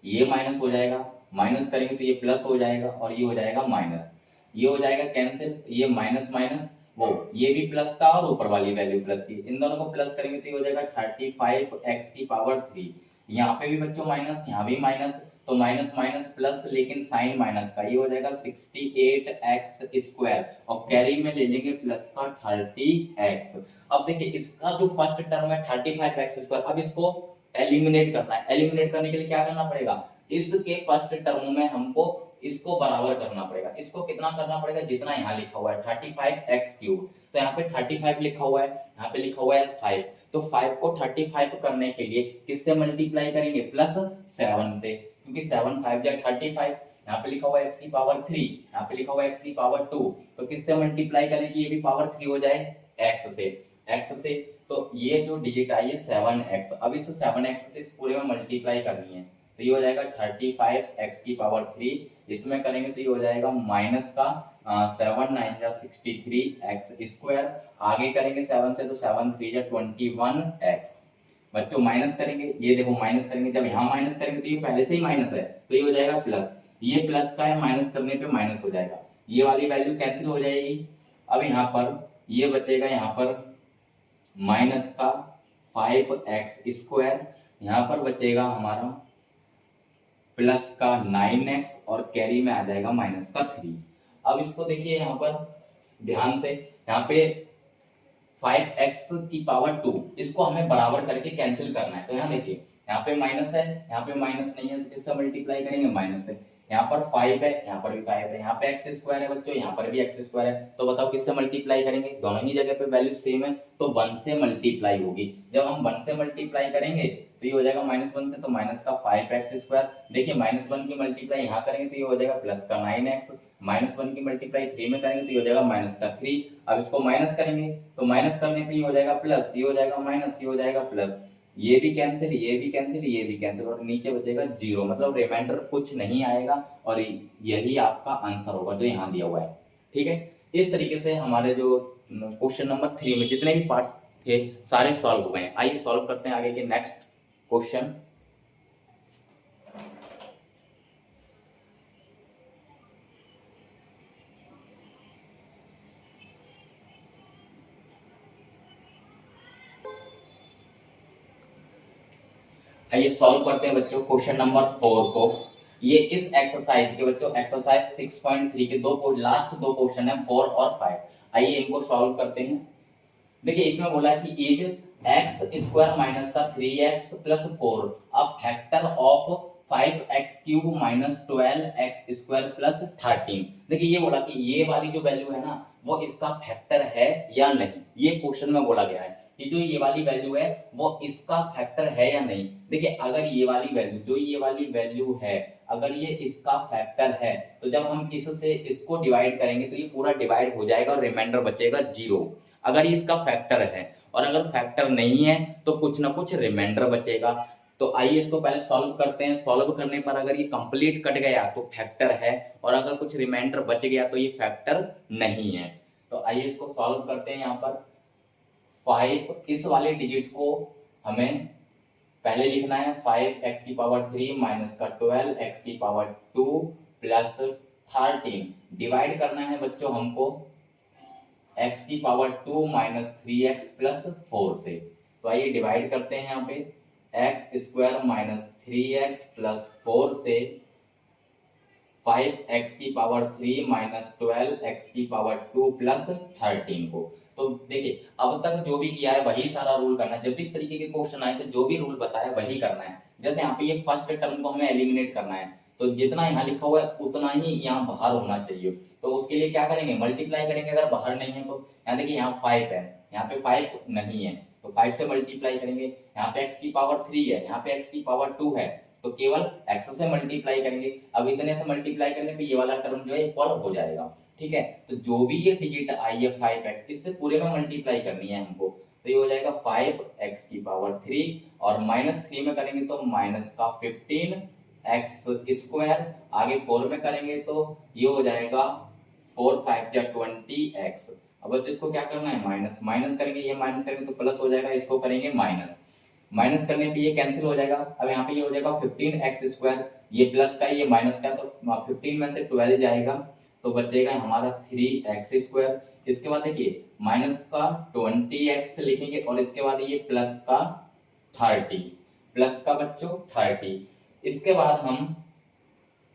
Speaker 1: ये माइनस हो जाएगा, माइनस करेंगे तो ये प्लस हो जाएगा और ये हो जाएगा माइनस, ये हो जाएगा कैंसिल, ये माइनस माइनस वो ये भी प्लस का और ऊपर वाली वैल्यू प्लस की, इन दोनों को प्लस करेंगे तो ये हो जाएगा 35x की पावर 3। यहाँ पे भी बच्चों माइनस, यहाँ भी माइनस, तो माइनस माइनस प्लस, लेकिन साइन माइनस का, ये हो जाएगा 68x स्क्वायर और कैरी में ले लेंगे प्लस का 30x। अब देखिए इसका जो फर्स्ट टर्म है 35x स्क्वायर, अब इसको एलिमिनेट करना है। एलिमिनेट करने के लिए क्या करना पड़ेगा, इसके फर्स्ट टर्म में हमको इसको बराबर करना पड़ेगा। इसको कितना करना पड़ेगा, जितना यहाँ लिखा हुआ है 35x³। तो यहाँ पे 35 लिखा हुआ है, यहाँ पे लिखा हुआ है 5, तो 5 को 35 करने के लिए किससे मल्टीप्लाई करेंगे, +7 से, क्योंकि 7 5 जा 35। यहाँ पे लिखा हुआ है x की पावर 3, यहाँ पे लिखा हुआ है x की पावर 2, तो किससे मल्टीप्लाई करें कि ये भी पावर 3 हो जाए, x से। तो ये जो डिजिट आई है 7x, अब इस 7x से इस पूरे में मल्टीप्लाई करनी है, तो ये हो जाएगा 35x की पावर 3, इसमें करेंगे तो ये हो जाएगा माइनस का 7 9 जा 63x स्क्वायर। आगे करेंगे 7 से तो 7 3 जा 21x। बच्चों माइनस करेंगे, ये देखो माइनस करेंगे, जब यहाँ माइनस करेंगे तो ये पहले से ही माइनस है तो ये हो जाएगा प्लस, ये प्लस का है, माइनस करने पे माइनस हो जाएगा, ये वाली वैल्यू कैंसिल हो जाएगी। अब यहाँ पर ये बचेगा, यहाँ पर माइनस का 5x², यहाँ पर बचेगा हमारा प्लस का 9x और कैरी में आ जाएगा माइनस का 3। अब इसको देखिए यहाँ पर ध्यान से, यहाँ पे 5x⁴ इसको हमें बराबर करके कैंसिल करना है। तो यहाँ देखिए यहाँ पे माइनस है, यहाँ पे माइनस नहीं है तो किससे मल्टीप्लाई करेंगे, माइनस से। यहाँ पर 5 है, यहाँ पर भी 5 है, यहाँ पे x² है बच्चों, यहाँ पर भी x² है, तो बताओ किससे मल्टीप्लाई करेंगे, दोनों ही जगह पे वैल्यू सेम है तो 1 से मल्टीप्लाई होगी। जब हम 1 से मल्टीप्लाई करेंगे तो ये हो जाएगा -1 से, तो माइनस का 5x²। देखिए -1 की मल्टीप्लाई यहाँ करेंगे तो ये हो जाएगा प्लस का 9x, -1 की मल्टीप्लाई 3 में करेंगे तो ये हो जाएगा माइनस का 3। अब इसको माइनस करेंगे तो माइनस करने पे ये हो जाएगा प्लस, ये हो जाएगा माइनस, ये हो जाएगा प्लस, ये भी कैंसिल, ये भी कैंसिल, ये भी कैंसिल, और नीचे बचेगा 0, मतलब रिमाइंडर कुछ नहीं आएगा और यही आपका आंसर होगा जो यहाँ दिया हुआ है। ठीक है, इस तरीके से हमारे जो क्वेश्चन नंबर 3 में जितने भी पार्ट्स थे सारे सॉल्व हो गए। आइए सॉल्व करते हैं आगे के नेक्स्ट क्वेश्चन। आइए सॉल्व करते हैं बच्चों क्वेश्चन नंबर 4 को। ये इस एक्सरसाइज के बच्चों एक्सरसाइज 6.3 के लास्ट दो क्वेश्चन है 4 और 5। आइए इनको सॉल्व करते हैं। देखिए इसमें बोला है कि इज x² माइनस का 3x plus 4 a factor of 5x³ minus 12x² plus 13। देखिए ये बोला कि ये वाली जो वैल्यू है ना वो इसका फैक्टर है या नहीं, ये क्वेश्चन में बोला गया है कि जो ये वाली वैल्यू है वो इसका फैक्टर है या नहीं। देखिए अगर ये वाली वैल्यू, जो ये वाली वैल्यू है अगर ये इसका फैक्टर है तो जब हम इससे इसको डिवाइड करेंगे तो ये पूरा डिवाइड हो जाएगा और रिमाइंडर बचेगा 0, अगर ये इसका फैक्टर है। और अगर फैक्टर नहीं है तो कुछ ना कुछ रिमाइंडर बचेगा। तो आइए इसको पहले सॉल्व करते हैं। सॉल्व करने पर अगर ये कंप्लीट कट गया तो फैक्टर है, और अगर कुछ रिमाइंडर बच गया तो ये फैक्टर नहीं है। तो आइए इसको सॉल्व करते हैं। यहाँ पर 5 इस वाले डिजिट को हमें पहले लिखना है 5x³ माइनस का 12x² प्लस 13 डिवाइड करना है बच्चों हमको x² माइनस 3x प्लस 4 से। तो आइए डिवाइड करते हैं यहाँ पे x² माइनस 3x प्लस 4 से 5x³ माइनस 12x² प्लस 13 को। तो देखिए अब तक जो भी किया है वही सारा रूल करना है। जब भी इस तरीके के क्वेश्चन आए तो जो भी रूल बताया वही करना है। जैसे यहाँ पे ये फर्स्ट टर्म को हमें एलिमिनेट करना है तो जितना यहाँ लिखा हुआ है उतना ही यहाँ बाहर होना चाहिए। तो उसके लिए क्या करेंगे, मल्टीप्लाई करेंगे। अगर बाहर नहीं है तो यहाँ देखिए यहाँ 5 है, यहाँ पे 5 नहीं है तो 5 से मल्टीप्लाई करेंगे। यहाँ पे x³ है, यहाँ पे x² है तो केवल x से मल्टीप्लाई करेंगे। अब इतने से मल्टीप्लाई करने पे ये वाला टर्म जो है इक्वल हो जाएगा। ठीक है, तो जो भी ये डिजिट आई है 5x इससे पूरे में मल्टीप्लाई करनी है हमको। तो ये हो जाएगा 5x³ और -3 में करेंगे तो माइनस का 15x²। आगे 4 में करेंगे तो ये हो जाएगा 4 5 जा 20x। अब बच्चों इसको क्या करना है, माइनस माइनस करेंगे, ये माइनस करेंगे तो प्लस हो जाएगा, इसको करेंगे माइनस। माइनस करने पे ये कैंसिल हो जाएगा। अब यहाँ पे ये हो जाएगा 15x², ये प्लस का ये माइनस का, तो 15 में से 12 जाएगा तो बचेगा हमारा 3x²। इसके बाद देखिए माइनस का 20x लिखेंगे और इसके बाद ये प्लस का 30, प्लस का बच्चों 30। इसके बाद हम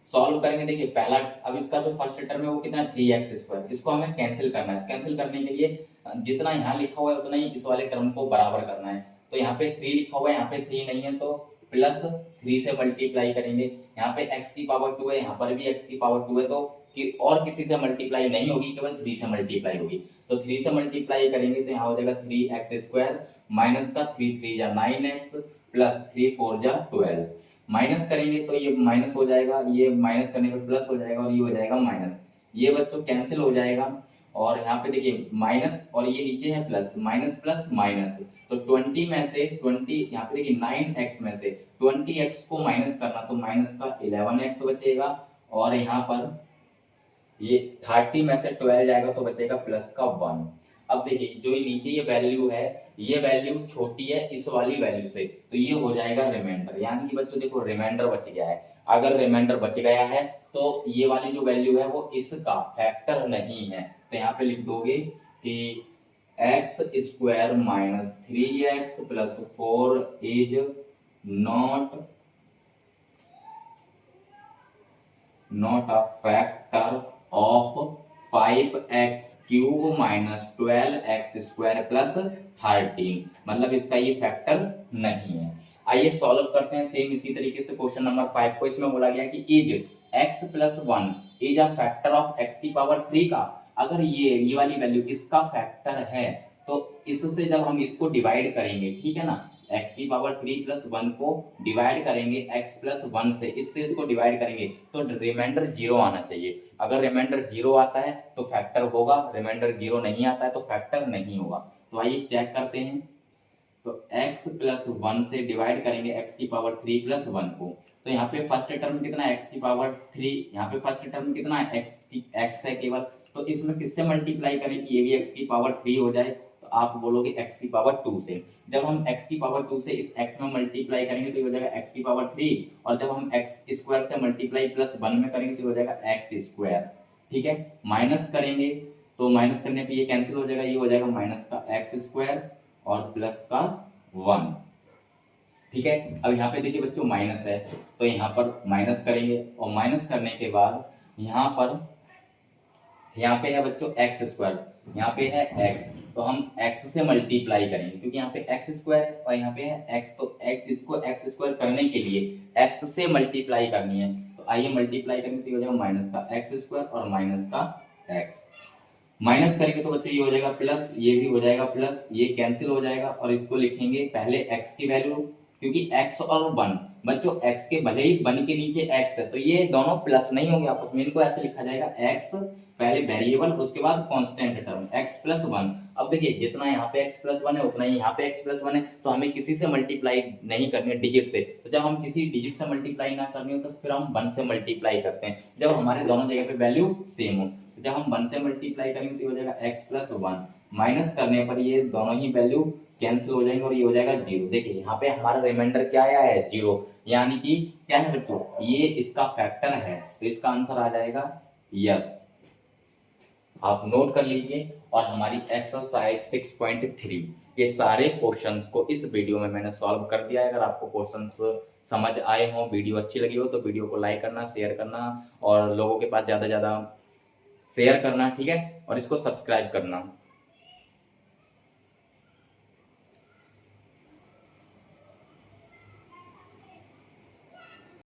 Speaker 1: सॉल्व करेंगे। देखिए पहला, अब इसका जो फर्स्ट टर्म है वो कितना है 3x², इसको हमें कैंसिल करना है। कैंसिल करने के लिए जितना यहाँ लिखा हुआ है उतना ही इस वाले टर्म को बराबर करना है। तो यहाँ पे 3 लिखा हुआ है, यहाँ पे 3 नहीं है तो प्लस 3 से मल्टीप्लाई करेंगे। यहाँ पे x² है, यहाँ पर भी x² है तो और किसी से मल्टीप्लाई नहीं होगी, केवल 3 से मल्टीप्लाई होगी। तो 3 से मल्टीप्लाई करेंगे तो यहाँ हो जाएगा 3x² माइनस का 3 3 जा 9x प्लस 3 4 जा 12। माइनस करेंगे तो ये माइनस हो जाएगा, ये माइनस करने पे प्लस हो जाएगा और ये हो जाएगा माइनस। ये बच्चों कैंसिल हो जाएगा और यहाँ पे देखिए माइनस और ये नीचे है प्लस, माइनस प्लस माइनस। तो 20 में से 20, यहाँ पे देखिए 9x में से 20x को माइनस करना तो माइनस का 11x बचेगा और यहाँ पर ये 30 में से 12 जाएगा तो बचेगा प्लस का 1। अब देखिए जो ये नीचे ये वैल्यू है, ये वैल्यू छोटी है इस वाली वैल्यू से, तो ये हो जाएगा रिमाइंडर। यानी कि बच्चों देखो रिमाइंडर बच गया है। अगर रिमाइंडर बच गया है तो ये वाली जो वैल्यू है वो इसका फैक्टर नहीं है। तो यहाँ पे लिख दोगे कि x square minus 3x plus 4 is not a factor of 5x cube minus 12x square plus 13, मतलब इसका ये फैक्टर नहीं है। आइए सॉल्व करते हैं सेम इसी तरीके से क्वेश्चन नंबर 5 को। इसमें बोला गया कि is x plus 1 is a factor of x की पावर 3 का। अगर ये वाली वैल्यू इसका फैक्टर है तो इससे जब हम इसको डिवाइड करेंगे, ठीक है ना, x की पावर 3 प्लस 1 को डिवाइड करेंगे x प्लस 1 से, इससे इसको डिवाइड करेंगे तो रिमाइंडर 0 आना चाहिए। अगर रिमाइंडर 0 आता है तो फैक्टर होगा, रिमाइंडर 0 नहीं आता है तो फैक्टर नहीं होगा। तो आइए चेक करते हैं। तो x प्लस 1 से डिवाइड करेंगे x की पावर 3 प्लस 1 को, तो यहाँ पे फर्स्ट टर्म कितना है x की पावर 3, यहाँ पे फर्स्ट टर्म कितना है x है केवल, तो इसमें किससे मल्टीप्लाई करें कि ये भी x की पावर 3 हो जाए, तो आप बोलोगे x की पावर 2 से। जब हम x की पावर 2 से इस x में मल्टीप्लाई करेंगे तो ये हो जाएगा x की पावर 3, और जब हम x स्क्वायर से मल्टीप्लाई प्लस 1 में करेंगे तो हो जाएगा x स्क्वायर। ठीक है, माइनस करेंगे तो माइनस करने पे ये कैंसिल हो जाएगा, ये हो जाएगा माइनस का x स्क्वायर और प्लस का 1। ठीक है, अब यहाँ पे देखिए बच्चों माइनस है तो यहाँ पर माइनस करेंगे, और माइनस करने के बाद यहाँ पे है बच्चों एक्स स्क्वायर, यहाँ पे है एक्स, तो हम एक्स से मल्टीप्लाई करेंगे क्योंकि यहाँ पे एक्स स्क्वायर है और यहाँ पे है एक्स, तो इसको एक्स स्क्वायर करने के लिए एक्स से मल्टीप्लाई करनी है। तो आइए मल्टीप्लाई करेंगे तो ये हो जाएगा माइनस का एक्स स्क्वायर और माइनस का एक्स। माइनस करेंगे तो बच्चों ये हो जाएगा प्लस, ये भी हो जाएगा प्लस, ये कैंसिल हो जाएगा और इसको लिखेंगे पहले x की वैल्यू, क्योंकि x और 1 बच्चों x के भले ही 1 के नीचे x है तो ये दोनों प्लस नहीं होंगे आपस में, इनको ऐसे लिखा जाएगा x पहले वेरिएबल उसके बाद कांस्टेंट टर्म x प्लस 1। अब देखिए जितना यहाँ पे x प्लस 1 है उतना ही यहाँ पे x प्लस 1 है, तो हमें किसी से मल्टीप्लाई नहीं करनी है डिजिट से। तो जब हम किसी डिजिट से मल्टीप्लाई ना करनी हो तो फिर हम 1 से मल्टीप्लाई करते हैं जब हमारे दोनों जगह पे वैल्यू सेम हो। तो जब हम 1 से मल्टीप्लाई करेंगे तो हो जाएगा x प्लस 1, माइनस करने पर ये दोनों ही वैल्यू कैंसिल हो जाएंगे और ये हो जाएगा 0। देखिए यहाँ पे हमारा रिमाइंडर क्या आया है 0, यानी कि क्या है बच्चों ये इसका फैक्टर है, तो इसका आंसर आ जाएगा यस। आप नोट कर लीजिए। और हमारी एक्सरसाइज 6.3 के सारे क्वेश्चंस को इस वीडियो में मैंने सॉल्व कर दिया है। अगर आपको क्वेश्चंस समझ आए हों, वीडियो अच्छी लगी हो तो वीडियो को लाइक करना, शेयर करना और लोगों के पास ज़्यादा से ज़्यादा शेयर करना, ठीक है, और इसको सब्सक्राइब करना।